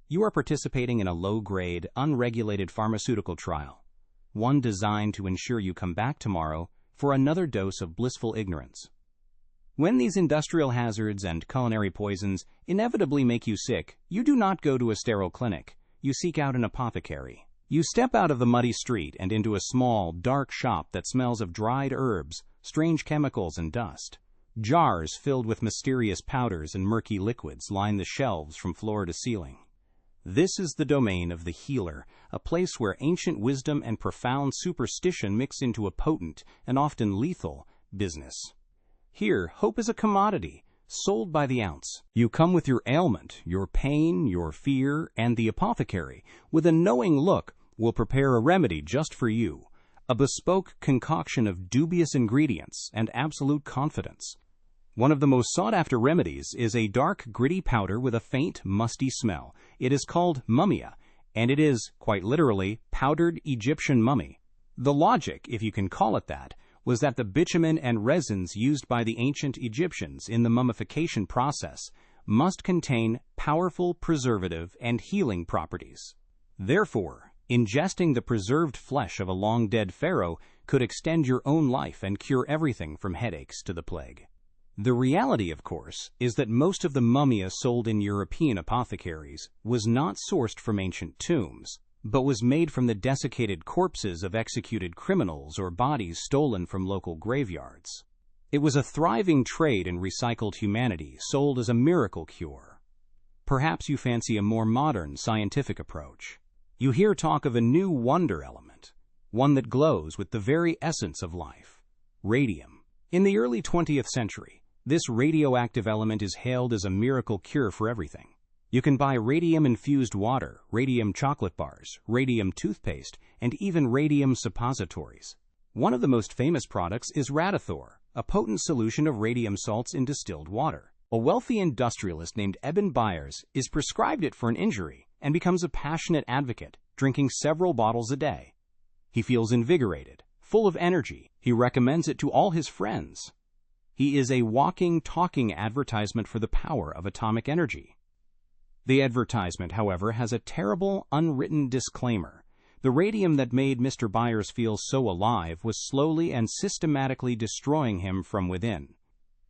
You are participating in a low-grade, unregulated pharmaceutical trial, one designed to ensure you come back tomorrow for another dose of blissful ignorance. When these industrial hazards and culinary poisons inevitably make you sick, you do not go to a sterile clinic. You seek out an apothecary. You step out of the muddy street and into a small, dark shop that smells of dried herbs, strange chemicals, and dust. Jars filled with mysterious powders and murky liquids line the shelves from floor to ceiling. This is the domain of the healer, a place where ancient wisdom and profound superstition mix into a potent and often lethal business. Here, hope is a commodity, sold by the ounce. You come with your ailment, your pain, your fear, and the apothecary, with a knowing look, will prepare a remedy just for you, a bespoke concoction of dubious ingredients and absolute confidence. One of the most sought-after remedies is a dark, gritty powder with a faint, musty smell. It is called mummia, and it is, quite literally, powdered Egyptian mummy. The logic, if you can call it that, was that the bitumen and resins used by the ancient Egyptians in the mummification process must contain powerful preservative and healing properties. Therefore, ingesting the preserved flesh of a long-dead pharaoh could extend your own life and cure everything from headaches to the plague. The reality, of course, is that most of the mummia sold in European apothecaries was not sourced from ancient tombs, but was made from the desiccated corpses of executed criminals or bodies stolen from local graveyards. It was a thriving trade in recycled humanity sold as a miracle cure. Perhaps you fancy a more modern scientific approach. You hear talk of a new wonder element, one that glows with the very essence of life: radium. In the early 20th century, this radioactive element is hailed as a miracle cure for everything. You can buy radium-infused water, radium chocolate bars, radium toothpaste, and even radium suppositories. One of the most famous products is Radithor, a potent solution of radium salts in distilled water. A wealthy industrialist named Eben Byers is prescribed it for an injury and becomes a passionate advocate, drinking several bottles a day. He feels invigorated, full of energy. He recommends it to all his friends. He is a walking, talking advertisement for the power of atomic energy. The advertisement, however, has a terrible, unwritten disclaimer. The radium that made Mr. Byers feel so alive was slowly and systematically destroying him from within.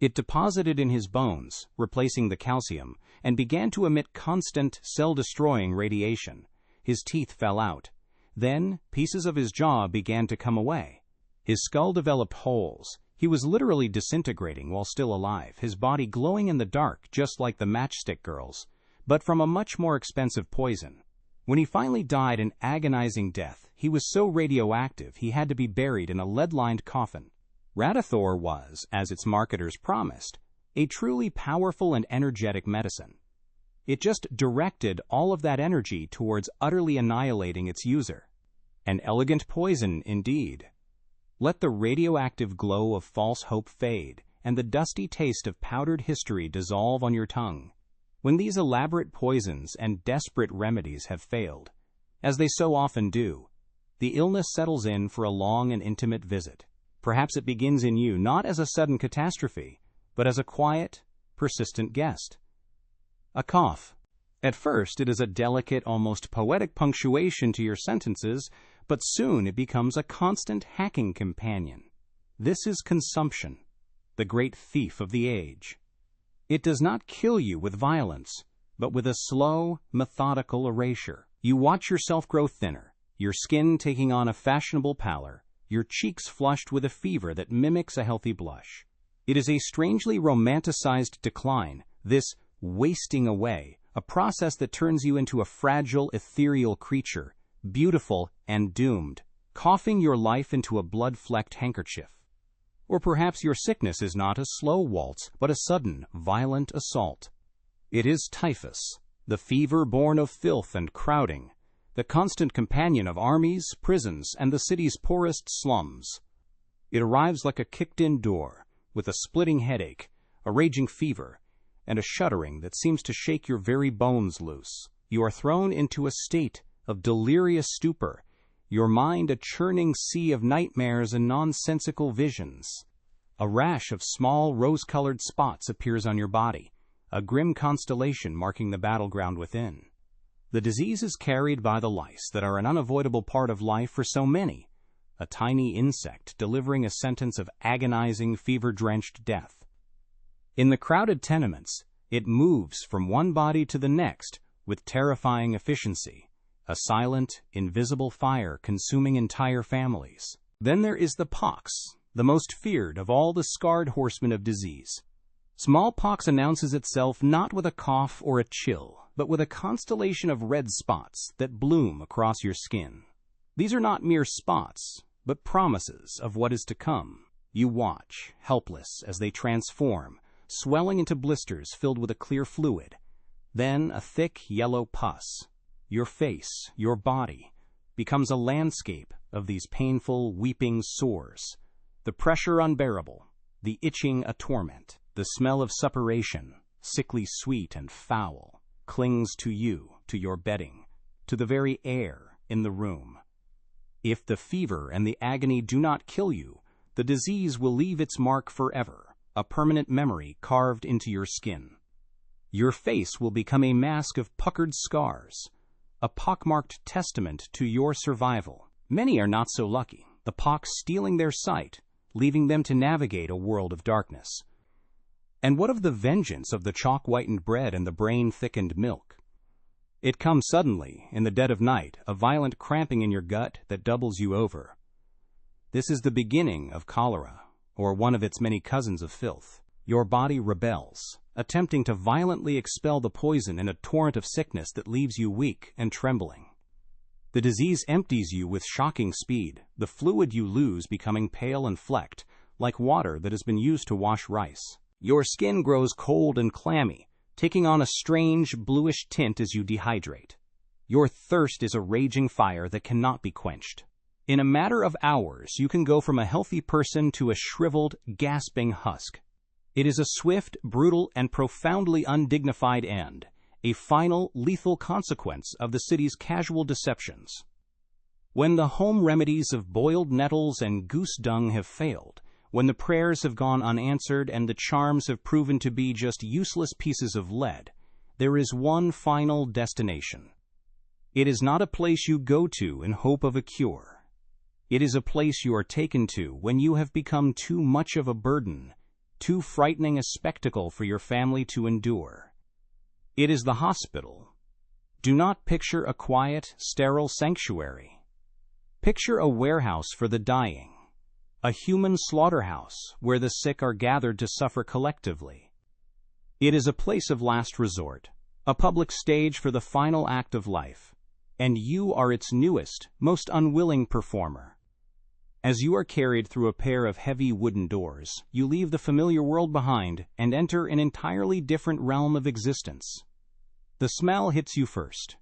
It deposited in his bones, replacing the calcium, and began to emit constant, cell-destroying radiation. His teeth fell out. Then, pieces of his jaw began to come away. His skull developed holes. He was literally disintegrating while still alive, his body glowing in the dark just like the matchstick girls, but from a much more expensive poison. When he finally died an agonizing death, he was so radioactive he had to be buried in a lead-lined coffin. Radithor was, as its marketers promised, a truly powerful and energetic medicine. It just directed all of that energy towards utterly annihilating its user. An elegant poison, indeed. Let the radioactive glow of false hope fade, and the dusty taste of powdered history dissolve on your tongue. When these elaborate poisons and desperate remedies have failed, as they so often do, the illness settles in for a long and intimate visit. Perhaps it begins in you not as a sudden catastrophe, but as a quiet, persistent guest. A cough. At first, it is a delicate, almost poetic punctuation to your sentences, but soon it becomes a constant hacking companion. This is consumption, the great thief of the age. It does not kill you with violence, but with a slow, methodical erasure. You watch yourself grow thinner, your skin taking on a fashionable pallor, your cheeks flushed with a fever that mimics a healthy blush. It is a strangely romanticized decline, this wasting away, a process that turns you into a fragile, ethereal creature, beautiful and doomed, coughing your life into a blood-flecked handkerchief. Or perhaps your sickness is not a slow waltz, but a sudden, violent assault. It is typhus, the fever born of filth and crowding, the constant companion of armies, prisons, and the city's poorest slums. It arrives like a kicked-in door, with a splitting headache, a raging fever, and a shuddering that seems to shake your very bones loose. You are thrown into a state of delirious stupor, your mind a churning sea of nightmares and nonsensical visions. A rash of small rose-colored spots appears on your body, a grim constellation marking the battleground within. The disease is carried by the lice that are an unavoidable part of life for so many, a tiny insect delivering a sentence of agonizing, fever-drenched death. In the crowded tenements, it moves from one body to the next with terrifying efficiency, a silent, invisible fire consuming entire families. Then there is the pox, the most feared of all the scarred horsemen of disease. Smallpox announces itself not with a cough or a chill, but with a constellation of red spots that bloom across your skin. These are not mere spots, but promises of what is to come. You watch, helpless, as they transform, swelling into blisters filled with a clear fluid, then a thick yellow pus. Your face, your body, becomes a landscape of these painful, weeping sores, the pressure unbearable, the itching a torment. The smell of suppuration, sickly sweet and foul, clings to you, to your bedding, to the very air in the room. If the fever and the agony do not kill you, the disease will leave its mark forever, a permanent memory carved into your skin. Your face will become a mask of puckered scars, a pockmarked testament to your survival. Many are not so lucky, the pox stealing their sight, leaving them to navigate a world of darkness. And what of the vengeance of the chalk-whitened bread and the brain-thickened milk? It comes suddenly, in the dead of night, a violent cramping in your gut that doubles you over. This is the beginning of cholera, or one of its many cousins of filth. Your body rebels, attempting to violently expel the poison in a torrent of sickness that leaves you weak and trembling. The disease empties you with shocking speed, the fluid you lose becoming pale and flecked, like water that has been used to wash rice. Your skin grows cold and clammy, taking on a strange, bluish tint as you dehydrate. Your thirst is a raging fire that cannot be quenched. In a matter of hours, you can go from a healthy person to a shriveled, gasping husk. It is a swift, brutal, and profoundly undignified end, a final, lethal consequence of the city's casual deceptions. When the home remedies of boiled nettles and goose dung have failed, when the prayers have gone unanswered and the charms have proven to be just useless pieces of lead, there is one final destination. It is not a place you go to in hope of a cure. It is a place you are taken to when you have become too much of a burden, too frightening a spectacle for your family to endure. It is the hospital. Do not picture a quiet, sterile sanctuary. Picture a warehouse for the dying, a human slaughterhouse where the sick are gathered to suffer collectively. It is a place of last resort, a public stage for the final act of life, and you are its newest, most unwilling performer. As you are carried through a pair of heavy wooden doors, you leave the familiar world behind and enter an entirely different realm of existence. The smell hits you first.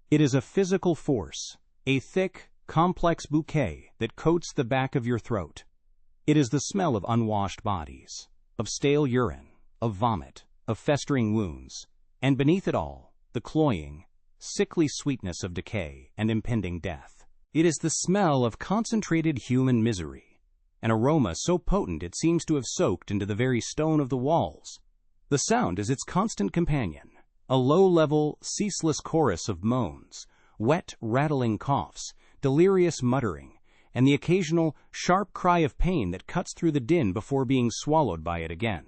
It is a physical force, a thick, complex bouquet that coats the back of your throat. It is the smell of unwashed bodies, of stale urine, of vomit, of festering wounds, and beneath it all, the cloying, sickly sweetness of decay and impending death. It is the smell of concentrated human misery, an aroma so potent it seems to have soaked into the very stone of the walls. The sound is its constant companion, a low-level, ceaseless chorus of moans, wet, rattling coughs, delirious muttering, and the occasional, sharp cry of pain that cuts through the din before being swallowed by it again.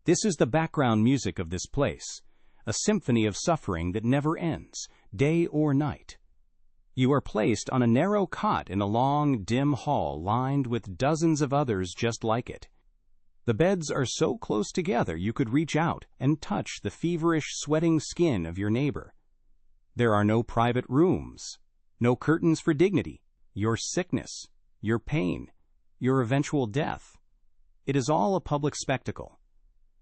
This is the background music of this place, a symphony of suffering that never ends, day or night. You are placed on a narrow cot in a long, dim hall lined with dozens of others just like it. The beds are so close together you could reach out and touch the feverish, sweating skin of your neighbor. There are no private rooms, no curtains for dignity, your sickness, your pain, your eventual death. It is all a public spectacle.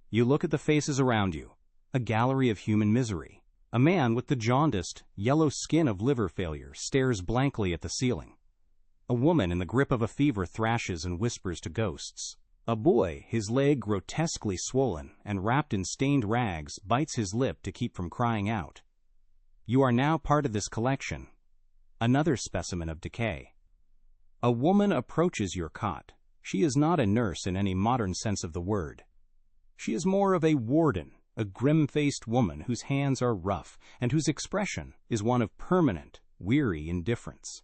You look at the faces around you, a gallery of human misery. A man with the jaundiced, yellow skin of liver failure stares blankly at the ceiling. A woman in the grip of a fever thrashes and whispers to ghosts. A boy, his leg grotesquely swollen and wrapped in stained rags, bites his lip to keep from crying out. You are now part of this collection, another specimen of decay. A woman approaches your cot. She is not a nurse in any modern sense of the word. She is more of a warden, a grim-faced woman whose hands are rough and whose expression is one of permanent, weary indifference.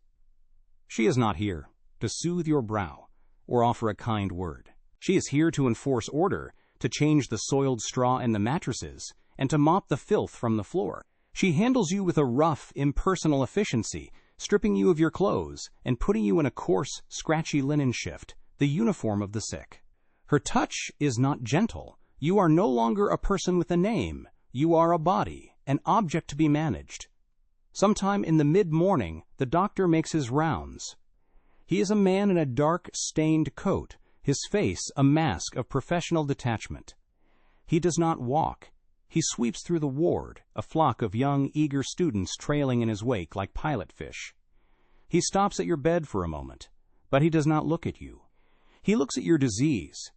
She is not here to soothe your brow or offer a kind word. She is here to enforce order, to change the soiled straw in the mattresses, and to mop the filth from the floor. She handles you with a rough, impersonal efficiency, stripping you of your clothes and putting you in a coarse, scratchy linen shift, the uniform of the sick. Her touch is not gentle. You are no longer a person with a name. You are a body, an object to be managed. Sometime in the mid-morning, the doctor makes his rounds. He is a man in a dark, stained coat, his face a mask of professional detachment. He does not walk. He sweeps through the ward, a flock of young, eager students trailing in his wake like pilot fish. He stops at your bed for a moment, but he does not look at you. He looks at your disease.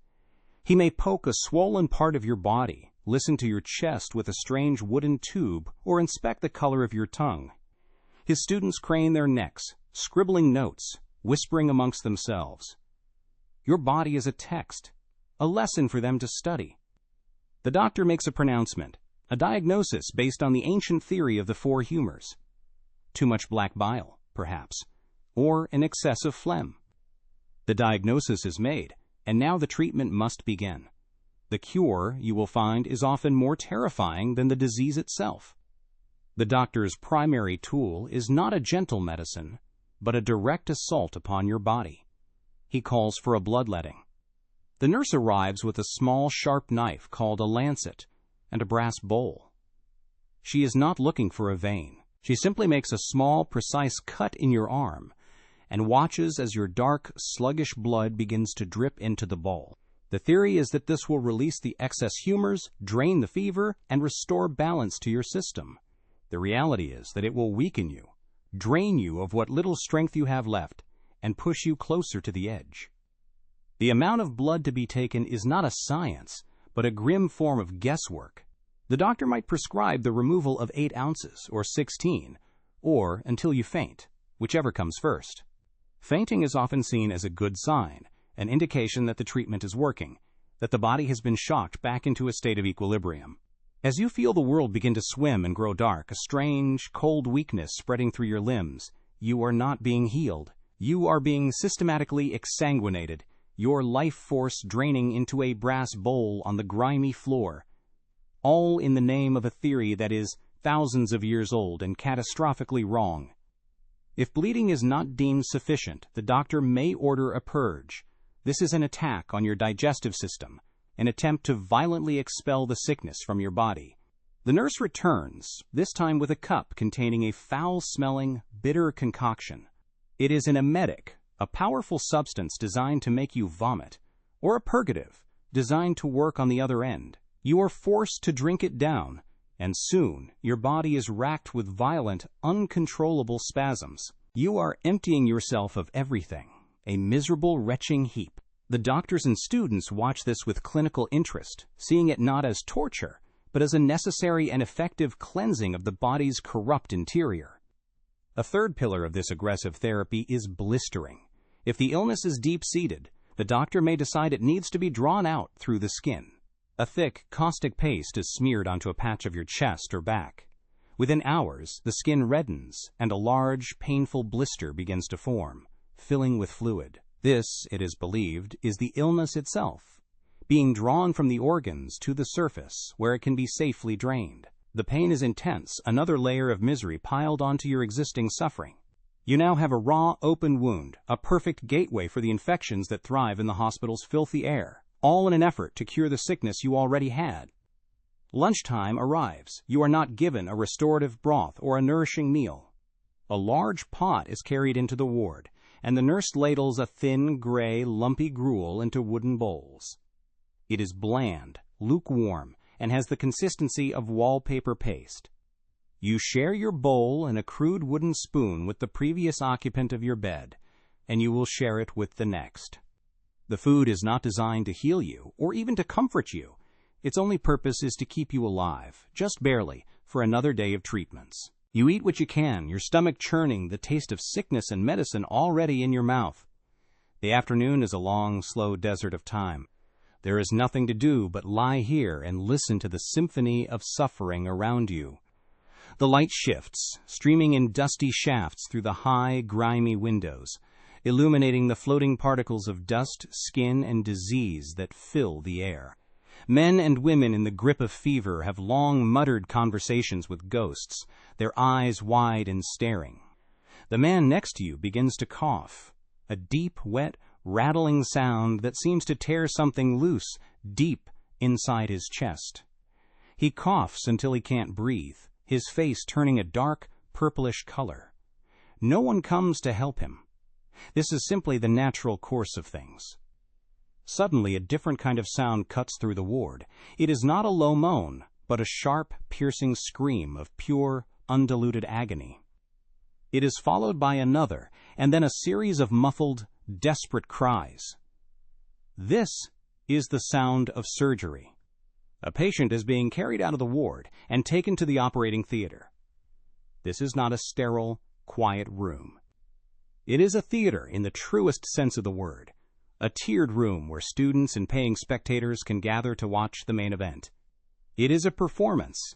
He may poke a swollen part of your body, listen to your chest with a strange wooden tube, or inspect the color of your tongue. His students crane their necks, scribbling notes, whispering amongst themselves. Your body is a text, a lesson for them to study. The doctor makes a pronouncement, a diagnosis based on the ancient theory of the four humors. Too much black bile, perhaps, or an excess of phlegm. The diagnosis is made, and now the treatment must begin. The cure, you will find, is often more terrifying than the disease itself. The doctor's primary tool is not a gentle medicine, but a direct assault upon your body. He calls for a bloodletting. The nurse arrives with a small, sharp knife called a lancet and a brass bowl. She is not looking for a vein. She simply makes a small, precise cut in your arm and watches as your dark, sluggish blood begins to drip into the bowl. The theory is that this will release the excess humors, drain the fever, and restore balance to your system. The reality is that it will weaken you, drain you of what little strength you have left, and push you closer to the edge. The amount of blood to be taken is not a science, but a grim form of guesswork. The doctor might prescribe the removal of 8 ounces, or 16, or until you faint, whichever comes first. Fainting is often seen as a good sign, an indication that the treatment is working, that the body has been shocked back into a state of equilibrium. As you feel the world begin to swim and grow dark, a strange, cold weakness spreading through your limbs, you are not being healed. You are being systematically exsanguinated, your life force draining into a brass bowl on the grimy floor, all in the name of a theory that is thousands of years old and catastrophically wrong. If bleeding is not deemed sufficient, the doctor may order a purge. This is an attack on your digestive system, an attempt to violently expel the sickness from your body. The nurse returns, this time with a cup containing a foul-smelling, bitter concoction. It is an emetic, a powerful substance designed to make you vomit, or a purgative, designed to work on the other end. You are forced to drink it down, and soon your body is racked with violent, uncontrollable spasms. You are emptying yourself of everything, a miserable, retching heap. The doctors and students watch this with clinical interest, seeing it not as torture, but as a necessary and effective cleansing of the body's corrupt interior. A third pillar of this aggressive therapy is blistering. If the illness is deep-seated, the doctor may decide it needs to be drawn out through the skin. A thick, caustic paste is smeared onto a patch of your chest or back. Within hours, the skin reddens, and a large, painful blister begins to form, filling with fluid. This, it is believed, is the illness itself, being drawn from the organs to the surface, where it can be safely drained. The pain is intense, another layer of misery piled onto your existing suffering. You now have a raw, open wound, a perfect gateway for the infections that thrive in the hospital's filthy air, all in an effort to cure the sickness you already had. Lunchtime arrives. You are not given a restorative broth or a nourishing meal. A large pot is carried into the ward, and the nurse ladles a thin, gray, lumpy gruel into wooden bowls. It is bland, lukewarm, and has the consistency of wallpaper paste. You share your bowl and a crude wooden spoon with the previous occupant of your bed, and you will share it with the next. The food is not designed to heal you or even to comfort you. Its only purpose is to keep you alive, just barely, for another day of treatments. You eat what you can, your stomach churning, the taste of sickness and medicine already in your mouth. The afternoon is a long, slow desert of time. There is nothing to do but lie here and listen to the symphony of suffering around you. The light shifts, streaming in dusty shafts through the high, grimy windows, illuminating the floating particles of dust, skin, and disease that fill the air. Men and women in the grip of fever have long muttered conversations with ghosts, their eyes wide and staring. The man next to you begins to cough, a deep, wet, rattling sound that seems to tear something loose deep inside his chest. He coughs until he can't breathe, his face turning a dark, purplish color. No one comes to help him. This is simply the natural course of things. Suddenly, a different kind of sound cuts through the ward. It is not a low moan, but a sharp, piercing scream of pure, undiluted agony. It is followed by another, and then a series of muffled, desperate cries. This is the sound of surgery. A patient is being carried out of the ward and taken to the operating theater. This is not a sterile, quiet room. It is a theater in the truest sense of the word, a tiered room where students and paying spectators can gather to watch the main event. It is a performance,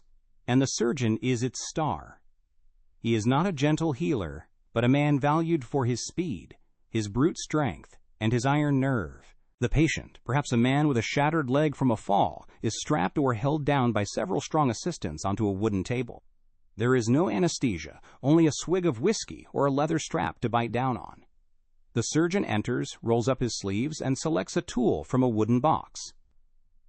and the surgeon is its star. He is not a gentle healer, but a man valued for his speed, his brute strength, and his iron nerve. The patient, perhaps a man with a shattered leg from a fall, is strapped or held down by several strong assistants onto a wooden table. There is no anesthesia, only a swig of whiskey or a leather strap to bite down on. The surgeon enters, rolls up his sleeves, and selects a tool from a wooden box.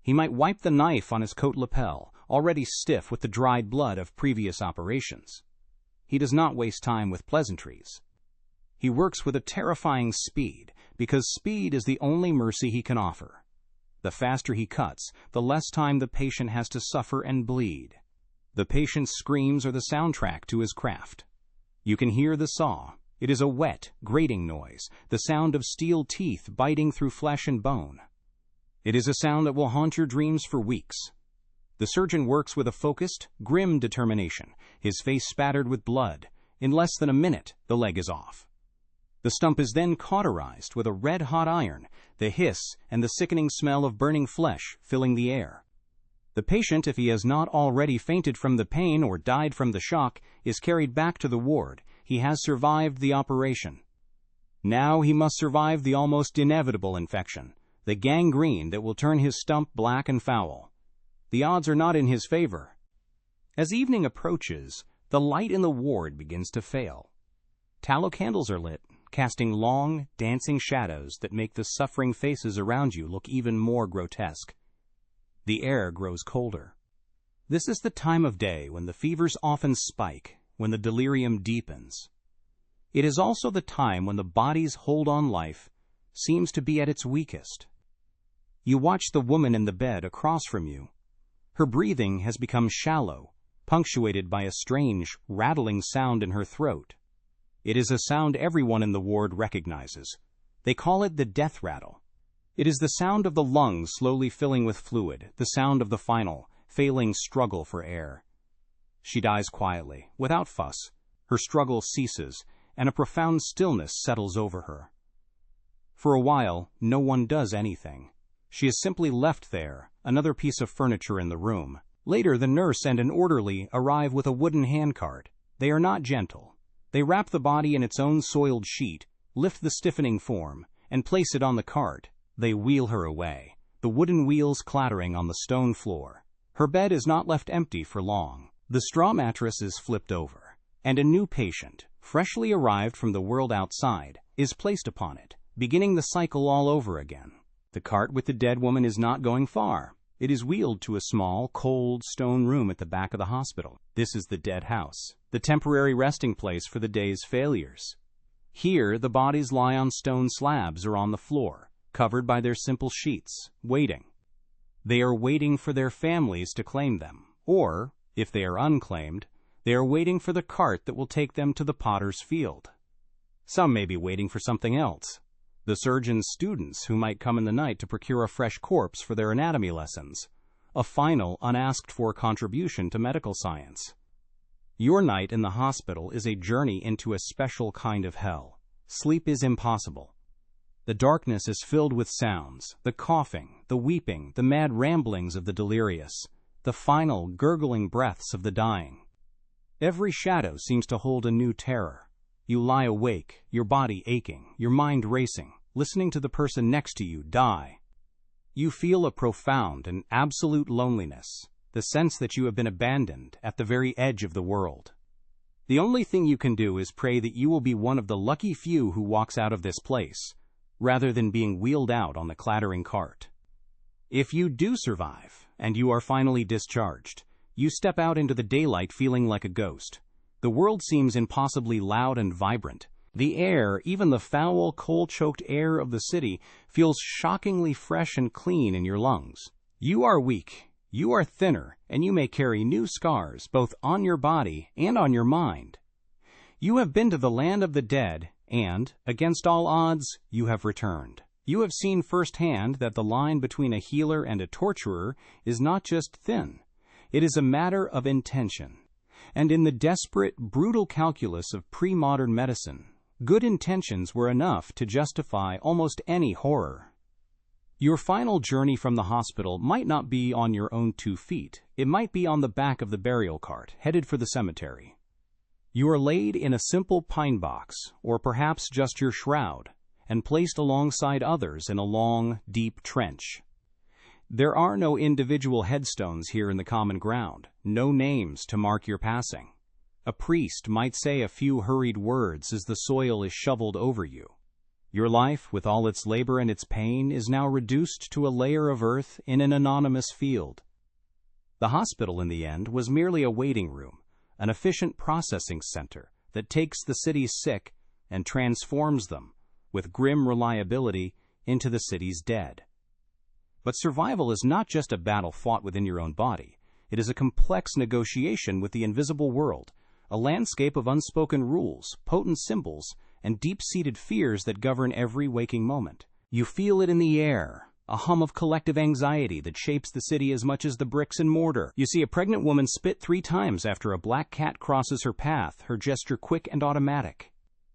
He might wipe the knife on his coat lapel, already stiff with the dried blood of previous operations. He does not waste time with pleasantries. He works with a terrifying speed, because speed is the only mercy he can offer. The faster he cuts, the less time the patient has to suffer and bleed. The patient's screams are the soundtrack to his craft. You can hear the saw. It is a wet, grating noise, the sound of steel teeth biting through flesh and bone. It is a sound that will haunt your dreams for weeks. The surgeon works with a focused, grim determination, his face spattered with blood. In less than a minute, the leg is off. The stump is then cauterized with a red-hot iron, the hiss and the sickening smell of burning flesh filling the air. The patient, if he has not already fainted from the pain or died from the shock, is carried back to the ward. He has survived the operation. Now he must survive the almost inevitable infection, the gangrene that will turn his stump black and foul. The odds are not in his favor. As evening approaches, the light in the ward begins to fail. Tallow candles are lit, casting long, dancing shadows that make the suffering faces around you look even more grotesque. The air grows colder. This is the time of day when the fevers often spike, when the delirium deepens. It is also the time when the body's hold on life seems to be at its weakest. You watch the woman in the bed across from you. Her breathing has become shallow, punctuated by a strange, rattling sound in her throat. It is a sound everyone in the ward recognizes. They call it the death rattle. It is the sound of the lungs slowly filling with fluid, the sound of the final, failing struggle for air. She dies quietly, without fuss. Her struggle ceases, and a profound stillness settles over her. For a while, no one does anything. She is simply left there, another piece of furniture in the room. Later, the nurse and an orderly arrive with a wooden handcart. They are not gentle. They wrap the body in its own soiled sheet, lift the stiffening form, and place it on the cart. They wheel her away, the wooden wheels clattering on the stone floor. Her bed is not left empty for long. The straw mattress is flipped over, and a new patient, freshly arrived from the world outside, is placed upon it, beginning the cycle all over again. The cart with the dead woman is not going far. It is wheeled to a small, cold, stone room at the back of the hospital. This is the dead house, the temporary resting place for the day's failures. Here, the bodies lie on stone slabs or on the floor, covered by their simple sheets, waiting. They are waiting for their families to claim them, or, if they are unclaimed, they are waiting for the cart that will take them to the potter's field. Some may be waiting for something else. The surgeon's students who might come in the night to procure a fresh corpse for their anatomy lessons, a final, unasked-for contribution to medical science. Your night in the hospital is a journey into a special kind of hell. Sleep is impossible. The darkness is filled with sounds, the coughing, the weeping, the mad ramblings of the delirious, the final, gurgling breaths of the dying. Every shadow seems to hold a new terror. You lie awake, your body aching, your mind racing, listening to the person next to you die. You feel a profound and absolute loneliness, the sense that you have been abandoned at the very edge of the world. The only thing you can do is pray that you will be one of the lucky few who walks out of this place, rather than being wheeled out on the clattering cart. If you do survive, and you are finally discharged, you step out into the daylight feeling like a ghost. The world seems impossibly loud and vibrant. The air, even the foul, coal-choked air of the city, feels shockingly fresh and clean in your lungs. You are weak, you are thinner, and you may carry new scars both on your body and on your mind. You have been to the land of the dead, and, against all odds, you have returned. You have seen firsthand that the line between a healer and a torturer is not just thin. It is a matter of intention. And in the desperate, brutal calculus of pre-modern medicine, good intentions were enough to justify almost any horror. Your final journey from the hospital might not be on your own 2 feet. It might be on the back of the burial cart, headed for the cemetery. You are laid in a simple pine box, or perhaps just your shroud, and placed alongside others in a long, deep trench. There are no individual headstones here in the common ground, no names to mark your passing. A priest might say a few hurried words as the soil is shoveled over you. Your life, with all its labor and its pain, is now reduced to a layer of earth in an anonymous field. The hospital, in the end, was merely a waiting room, an efficient processing center that takes the city's sick and transforms them, with grim reliability, into the city's dead. But survival is not just a battle fought within your own body. It is a complex negotiation with the invisible world, a landscape of unspoken rules, potent symbols, and deep-seated fears that govern every waking moment. You feel it in the air, a hum of collective anxiety that shapes the city as much as the bricks and mortar. You see a pregnant woman spit 3 times after a black cat crosses her path, her gesture quick and automatic.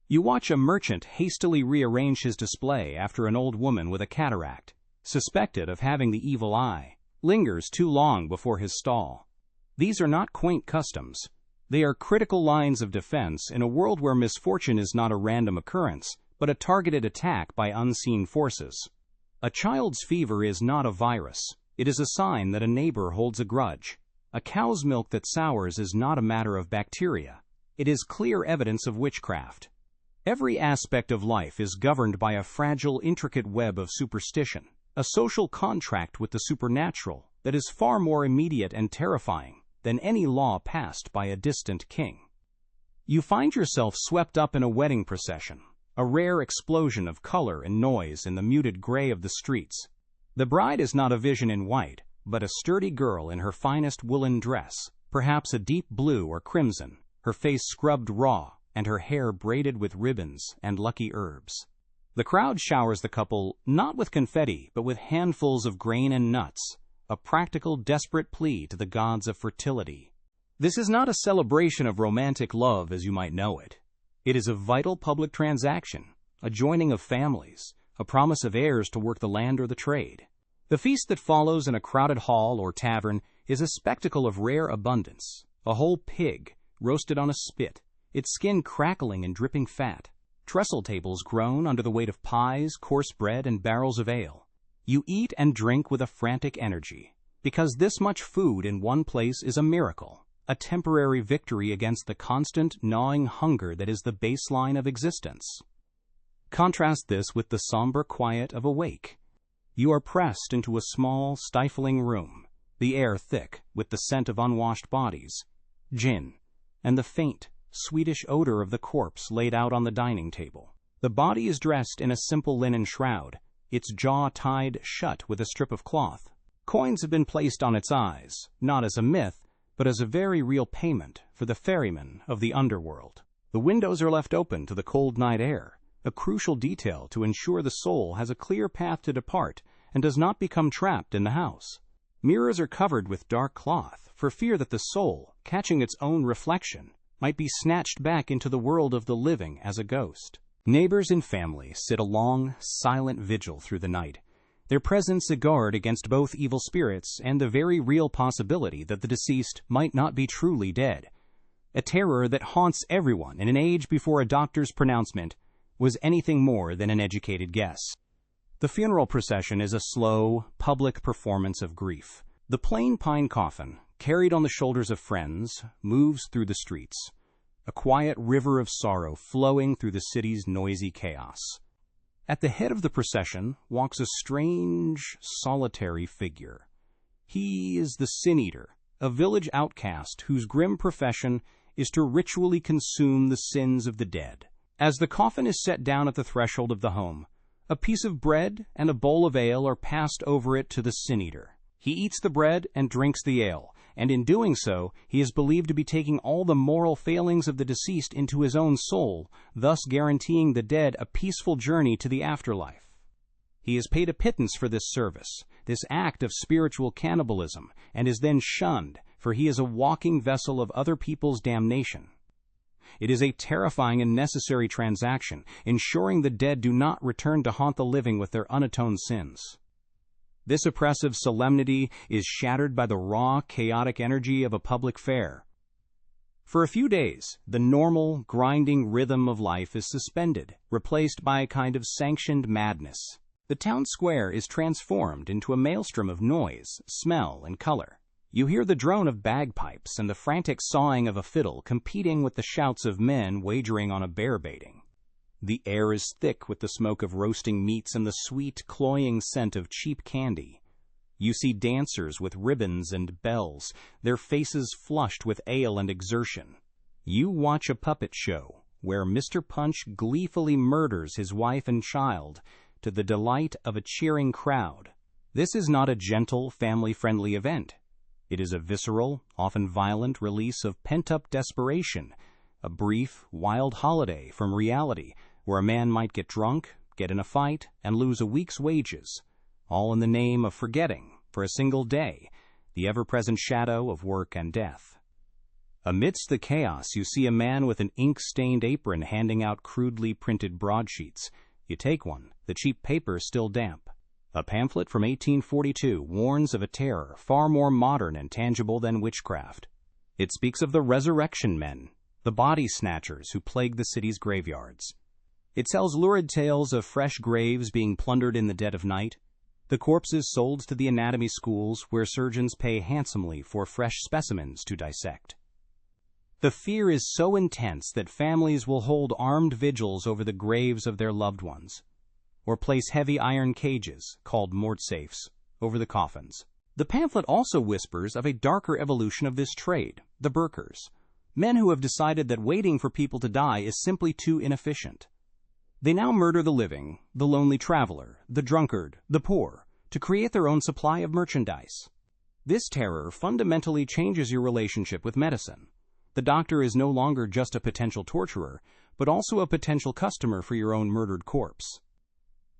You watch a merchant hastily rearrange his display after an old woman with a cataract, suspected of having the evil eye, lingers too long before his stall. These are not quaint customs. They are critical lines of defense in a world where misfortune is not a random occurrence, but a targeted attack by unseen forces. A child's fever is not a virus. It is a sign that a neighbor holds a grudge. A cow's milk that sours is not a matter of bacteria. It is clear evidence of witchcraft. Every aspect of life is governed by a fragile, intricate web of superstition, a social contract with the supernatural that is far more immediate and terrifying than any law passed by a distant king. You find yourself swept up in a wedding procession, a rare explosion of color and noise in the muted gray of the streets. The bride is not a vision in white, but a sturdy girl in her finest woolen dress, perhaps a deep blue or crimson, her face scrubbed raw, and her hair braided with ribbons and lucky herbs. The crowd showers the couple not with confetti, but with handfuls of grain and nuts, a practical, desperate plea to the gods of fertility. This is not a celebration of romantic love as you might know it. It is a vital public transaction, a joining of families, a promise of heirs to work the land or the trade. The feast that follows in a crowded hall or tavern is a spectacle of rare abundance. A whole pig, roasted on a spit, its skin crackling and dripping fat. Trestle tables groan under the weight of pies, coarse bread, and barrels of ale. You eat and drink with a frantic energy, because this much food in one place is a miracle, a temporary victory against the constant, gnawing hunger that is the baseline of existence. Contrast this with the somber quiet of a wake. You are pressed into a small, stifling room, the air thick with the scent of unwashed bodies, gin, and the faint, sweetish odor of the corpse laid out on the dining table. The body is dressed in a simple linen shroud, its jaw tied shut with a strip of cloth. Coins have been placed on its eyes, not as a myth, but as a very real payment for the ferryman of the underworld. The windows are left open to the cold night air, a crucial detail to ensure the soul has a clear path to depart and does not become trapped in the house. Mirrors are covered with dark cloth for fear that the soul, catching its own reflection, might be snatched back into the world of the living as a ghost. Neighbors and family sit a long, silent vigil through the night, their presence a guard against both evil spirits and the very real possibility that the deceased might not be truly dead, a terror that haunts everyone in an age before a doctor's pronouncement was anything more than an educated guess. The funeral procession is a slow, public performance of grief. The plain pine coffin, carried on the shoulders of friends, moves through the streets, a quiet river of sorrow flowing through the city's noisy chaos. At the head of the procession walks a strange, solitary figure. He is the Sin Eater, a village outcast whose grim profession is to ritually consume the sins of the dead. As the coffin is set down at the threshold of the home, a piece of bread and a bowl of ale are passed over it to the Sin Eater. He eats the bread and drinks the ale, and in doing so, he is believed to be taking all the moral failings of the deceased into his own soul, thus guaranteeing the dead a peaceful journey to the afterlife. He is paid a pittance for this service, this act of spiritual cannibalism, and is then shunned, for he is a walking vessel of other people's damnation. It is a terrifying and necessary transaction, ensuring the dead do not return to haunt the living with their unatoned sins. This oppressive solemnity is shattered by the raw, chaotic energy of a public fair. For a few days, the normal, grinding rhythm of life is suspended, replaced by a kind of sanctioned madness. The town square is transformed into a maelstrom of noise, smell, and color. You hear the drone of bagpipes and the frantic sawing of a fiddle competing with the shouts of men wagering on a bear baiting. The air is thick with the smoke of roasting meats and the sweet, cloying scent of cheap candy. You see dancers with ribbons and bells, their faces flushed with ale and exertion. You watch a puppet show where Mr. Punch gleefully murders his wife and child to the delight of a cheering crowd. This is not a gentle, family-friendly event. It is a visceral, often violent release of pent-up desperation, a brief, wild holiday from reality where a man might get drunk, get in a fight, and lose a week's wages, all in the name of forgetting, for a single day, the ever-present shadow of work and death. Amidst the chaos, you see a man with an ink-stained apron handing out crudely printed broadsheets. You take one, the cheap paper still damp. A pamphlet from 1842 warns of a terror far more modern and tangible than witchcraft. It speaks of the resurrection men, the body snatchers who plague the city's graveyards. It tells lurid tales of fresh graves being plundered in the dead of night, the corpses sold to the anatomy schools where surgeons pay handsomely for fresh specimens to dissect. The fear is so intense that families will hold armed vigils over the graves of their loved ones, or place heavy iron cages, called mortsafes, over the coffins. The pamphlet also whispers of a darker evolution of this trade, the burkers, men who have decided that waiting for people to die is simply too inefficient. They now murder the living, the lonely traveler, the drunkard, the poor, to create their own supply of merchandise. This terror fundamentally changes your relationship with medicine. The doctor is no longer just a potential torturer, but also a potential customer for your own murdered corpse.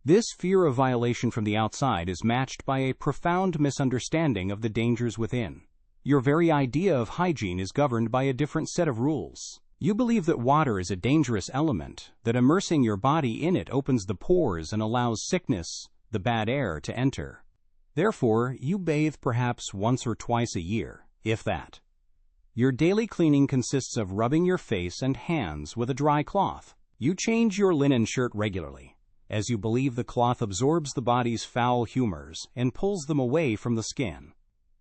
This fear of violation from the outside is matched by a profound misunderstanding of the dangers within. Your very idea of hygiene is governed by a different set of rules. You believe that water is a dangerous element, that immersing your body in it opens the pores and allows sickness, the bad air, to enter. Therefore, you bathe perhaps once or twice a year, if that. Your daily cleaning consists of rubbing your face and hands with a dry cloth. You change your linen shirt regularly, as you believe the cloth absorbs the body's foul humors and pulls them away from the skin.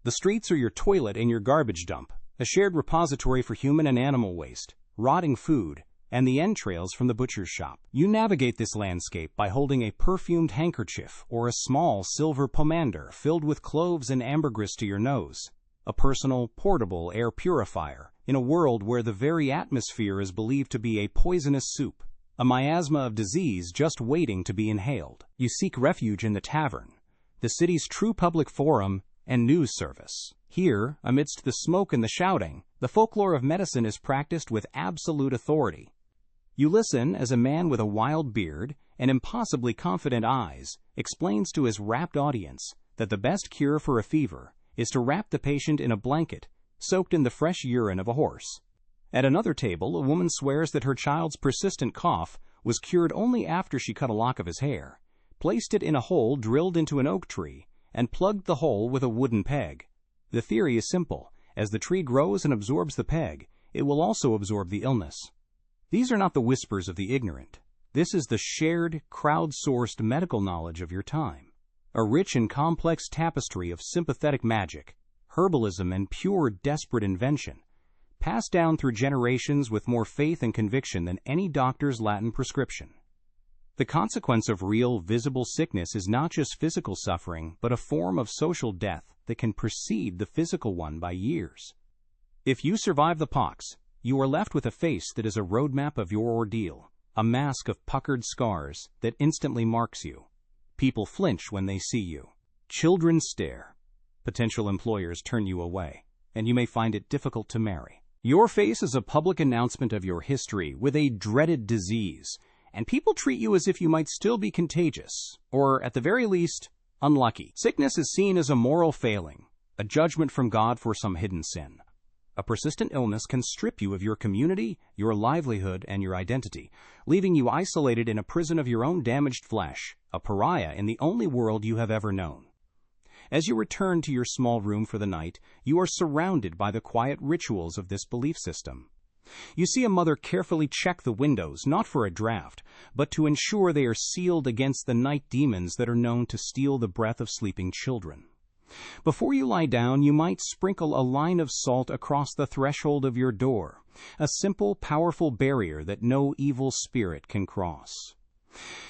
The streets are your toilet and your garbage dump, a shared repository for human and animal waste, rotting food, and the entrails from the butcher's shop. You navigate this landscape by holding a perfumed handkerchief or a small silver pomander filled with cloves and ambergris to your nose, a personal, portable air purifier in a world where the very atmosphere is believed to be a poisonous soup, a miasma of disease just waiting to be inhaled. You seek refuge in the tavern, the city's true public forum and news service. Here, amidst the smoke and the shouting, the folklore of medicine is practiced with absolute authority. You listen as a man with a wild beard and impossibly confident eyes explains to his rapt audience that the best cure for a fever is to wrap the patient in a blanket soaked in the fresh urine of a horse. At another table, a woman swears that her child's persistent cough was cured only after she cut a lock of his hair, placed it in a hole drilled into an oak tree, and plugged the hole with a wooden peg. The theory is simple. As the tree grows and absorbs the peg, it will also absorb the illness. These are not the whispers of the ignorant. This is the shared, crowd-sourced medical knowledge of your time, a rich and complex tapestry of sympathetic magic, herbalism, and pure, desperate invention, passed down through generations with more faith and conviction than any doctor's Latin prescription. The consequence of real, visible sickness is not just physical suffering, but a form of social death that can precede the physical one by years. If you survive the pox, you are left with a face that is a roadmap of your ordeal, a mask of puckered scars that instantly marks you. People flinch when they see you. Children stare. Potential employers turn you away, and you may find it difficult to marry. Your face is a public announcement of your history with a dreaded disease, and people treat you as if you might still be contagious, or at the very least, unlucky. Sickness is seen as a moral failing, a judgment from God for some hidden sin. A persistent illness can strip you of your community, your livelihood, and your identity, leaving you isolated in a prison of your own damaged flesh, a pariah in the only world you have ever known. As you return to your small room for the night, you are surrounded by the quiet rituals of this belief system. You see a mother carefully check the windows, not for a draft, but to ensure they are sealed against the night demons that are known to steal the breath of sleeping children. Before you lie down, you might sprinkle a line of salt across the threshold of your door, a simple, powerful barrier that no evil spirit can cross.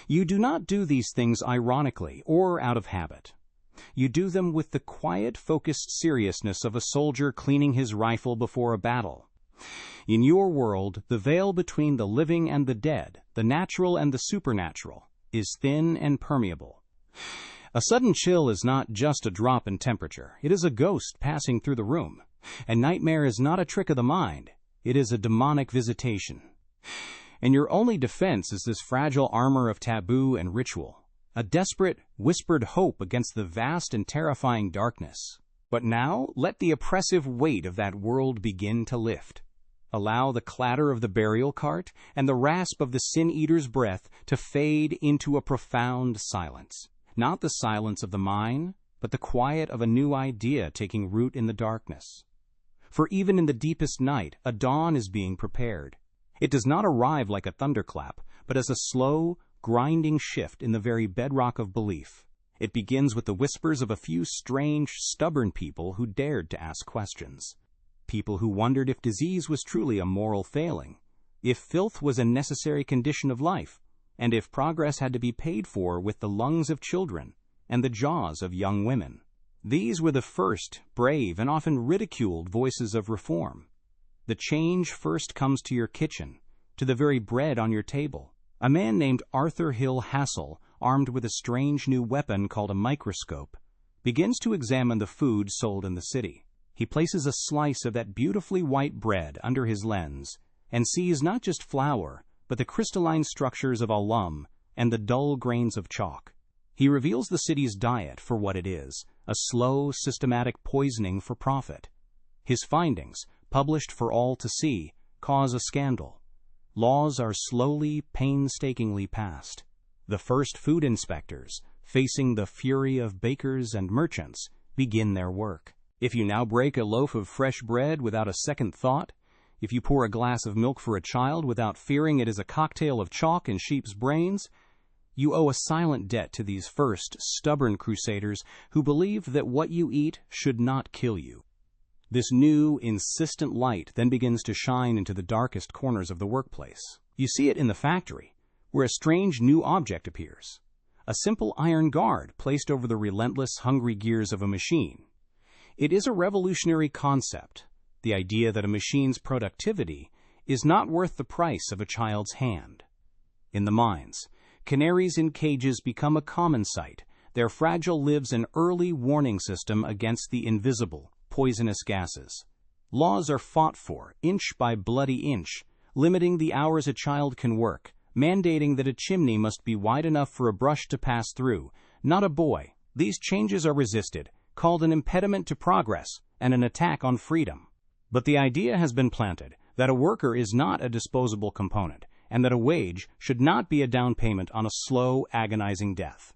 You do not do these things ironically or out of habit. You do them with the quiet, focused seriousness of a soldier cleaning his rifle before a battle. In your world, the veil between the living and the dead, the natural and the supernatural, is thin and permeable. A sudden chill is not just a drop in temperature. It is a ghost passing through the room. And nightmare is not a trick of the mind. It is a demonic visitation. And your only defense is this fragile armor of taboo and ritual, a desperate, whispered hope against the vast and terrifying darkness. But now, let the oppressive weight of that world begin to lift. Allow the clatter of the burial cart and the rasp of the sin-eater's breath to fade into a profound silence. not the silence of the mine, but the quiet of a new idea taking root in the darkness. For even in the deepest night, a dawn is being prepared. It does not arrive like a thunderclap, but as a slow, grinding shift in the very bedrock of belief. It begins with the whispers of a few strange, stubborn people who dared to ask questions. People who wondered if disease was truly a moral failing, if filth was a necessary condition of life, and if progress had to be paid for with the lungs of children and the jaws of young women. These were the first, brave, and often ridiculed voices of reform. The change first comes to your kitchen, to the very bread on your table. A man named Arthur Hill Hassel, armed with a strange new weapon called a microscope, begins to examine the food sold in the city. He places a slice of that beautifully white bread under his lens and sees not just flour, but the crystalline structures of alum and the dull grains of chalk. He reveals the city's diet for what it is, a slow, systematic poisoning for profit. His findings, published for all to see, cause a scandal. Laws are slowly, painstakingly passed. The first food inspectors, facing the fury of bakers and merchants, begin their work. If you now break a loaf of fresh bread without a second thought, if you pour a glass of milk for a child without fearing it is a cocktail of chalk and sheep's brains, you owe a silent debt to these first, stubborn crusaders who believed that what you eat should not kill you. This new, insistent light then begins to shine into the darkest corners of the workplace. You see it in the factory, where a strange new object appears. A simple iron guard placed over the relentless, hungry gears of a machine. It is a revolutionary concept, the idea that a machine's productivity is not worth the price of a child's hand. In the mines, canaries in cages become a common sight, their fragile lives an early warning system against the invisible, poisonous gases. Laws are fought for, inch by bloody inch, limiting the hours a child can work, mandating that a chimney must be wide enough for a brush to pass through, not a boy. These changes are resisted, called an impediment to progress and an attack on freedom. But the idea has been planted that a worker is not a disposable component, and that a wage should not be a down payment on a slow, agonizing death.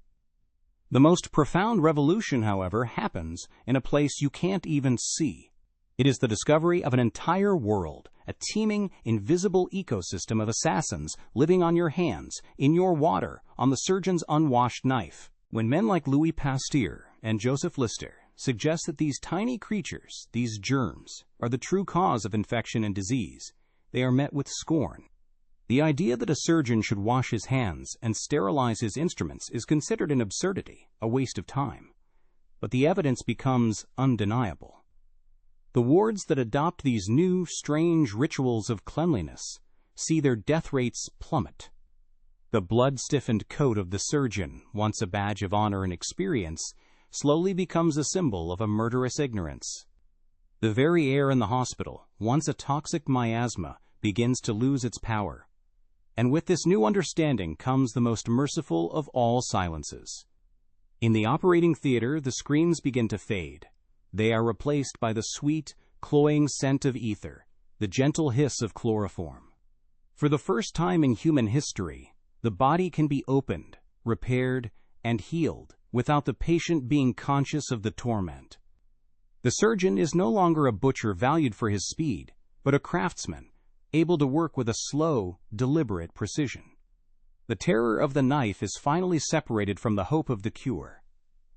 The most profound revolution, however, happens in a place you can't even see. It is the discovery of an entire world, a teeming, invisible ecosystem of assassins living on your hands, in your water, on the surgeon's unwashed knife. When men like Louis Pasteur and Joseph Lister suggest that these tiny creatures, these germs, are the true cause of infection and disease, they are met with scorn. The idea that a surgeon should wash his hands and sterilize his instruments is considered an absurdity, a waste of time. But the evidence becomes undeniable. The wards that adopt these new, strange rituals of cleanliness see their death rates plummet. The blood-stiffened coat of the surgeon, once a badge of honor and experience, slowly becomes a symbol of a murderous ignorance. The very air in the hospital, once a toxic miasma, begins to lose its power. And with this new understanding comes the most merciful of all silences. In the operating theater, the screams begin to fade. They are replaced by the sweet, cloying scent of ether, the gentle hiss of chloroform. For the first time in human history, the body can be opened, repaired, and healed without the patient being conscious of the torment. The surgeon is no longer a butcher valued for his speed, but a craftsman, able to work with a slow, deliberate precision. The terror of the knife is finally separated from the hope of the cure.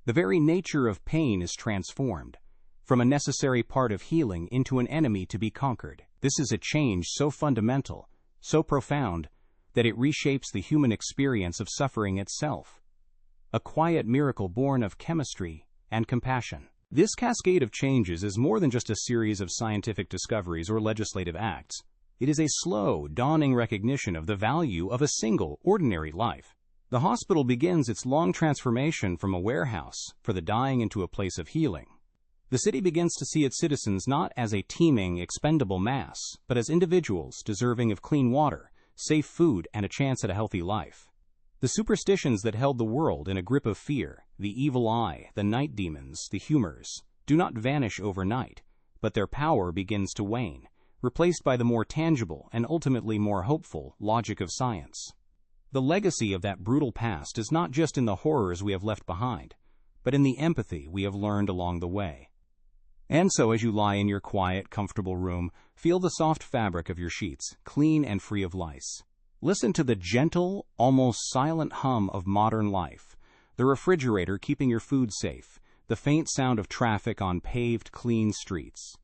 The very nature of pain is transformed, from a necessary part of healing into an enemy to be conquered. This is a change so fundamental, so profound, that it reshapes the human experience of suffering itself. A quiet miracle born of chemistry and compassion. This cascade of changes is more than just a series of scientific discoveries or legislative acts. It is a slow, dawning recognition of the value of a single, ordinary life. The hospital begins its long transformation from a warehouse for the dying into a place of healing. The city begins to see its citizens not as a teeming, expendable mass, but as individuals deserving of clean water, safe food, and a chance at a healthy life. The superstitions that held the world in a grip of fear, the evil eye, the night demons, the humors, do not vanish overnight, but their power begins to wane, replaced by the more tangible and ultimately more hopeful logic of science. The legacy of that brutal past is not just in the horrors we have left behind, but in the empathy we have learned along the way. And so as you lie in your quiet, comfortable room, feel the soft fabric of your sheets, clean and free of lice. Listen to the gentle, almost silent hum of modern life, the refrigerator keeping your food safe, the faint sound of traffic on paved, clean streets.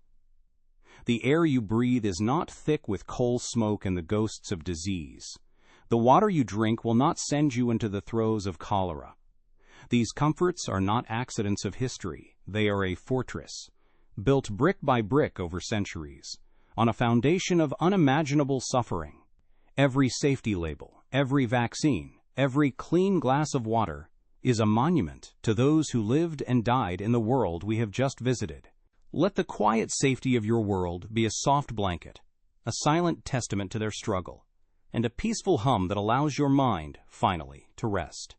The air you breathe is not thick with coal smoke and the ghosts of disease. The water you drink will not send you into the throes of cholera. These comforts are not accidents of history. They are a fortress, built brick by brick over centuries, on a foundation of unimaginable suffering. Every safety label, every vaccine, every clean glass of water is a monument to those who lived and died in the world we have just visited. Let the quiet safety of your world be a soft blanket, a silent testament to their struggle, and a peaceful hum that allows your mind, finally, to rest.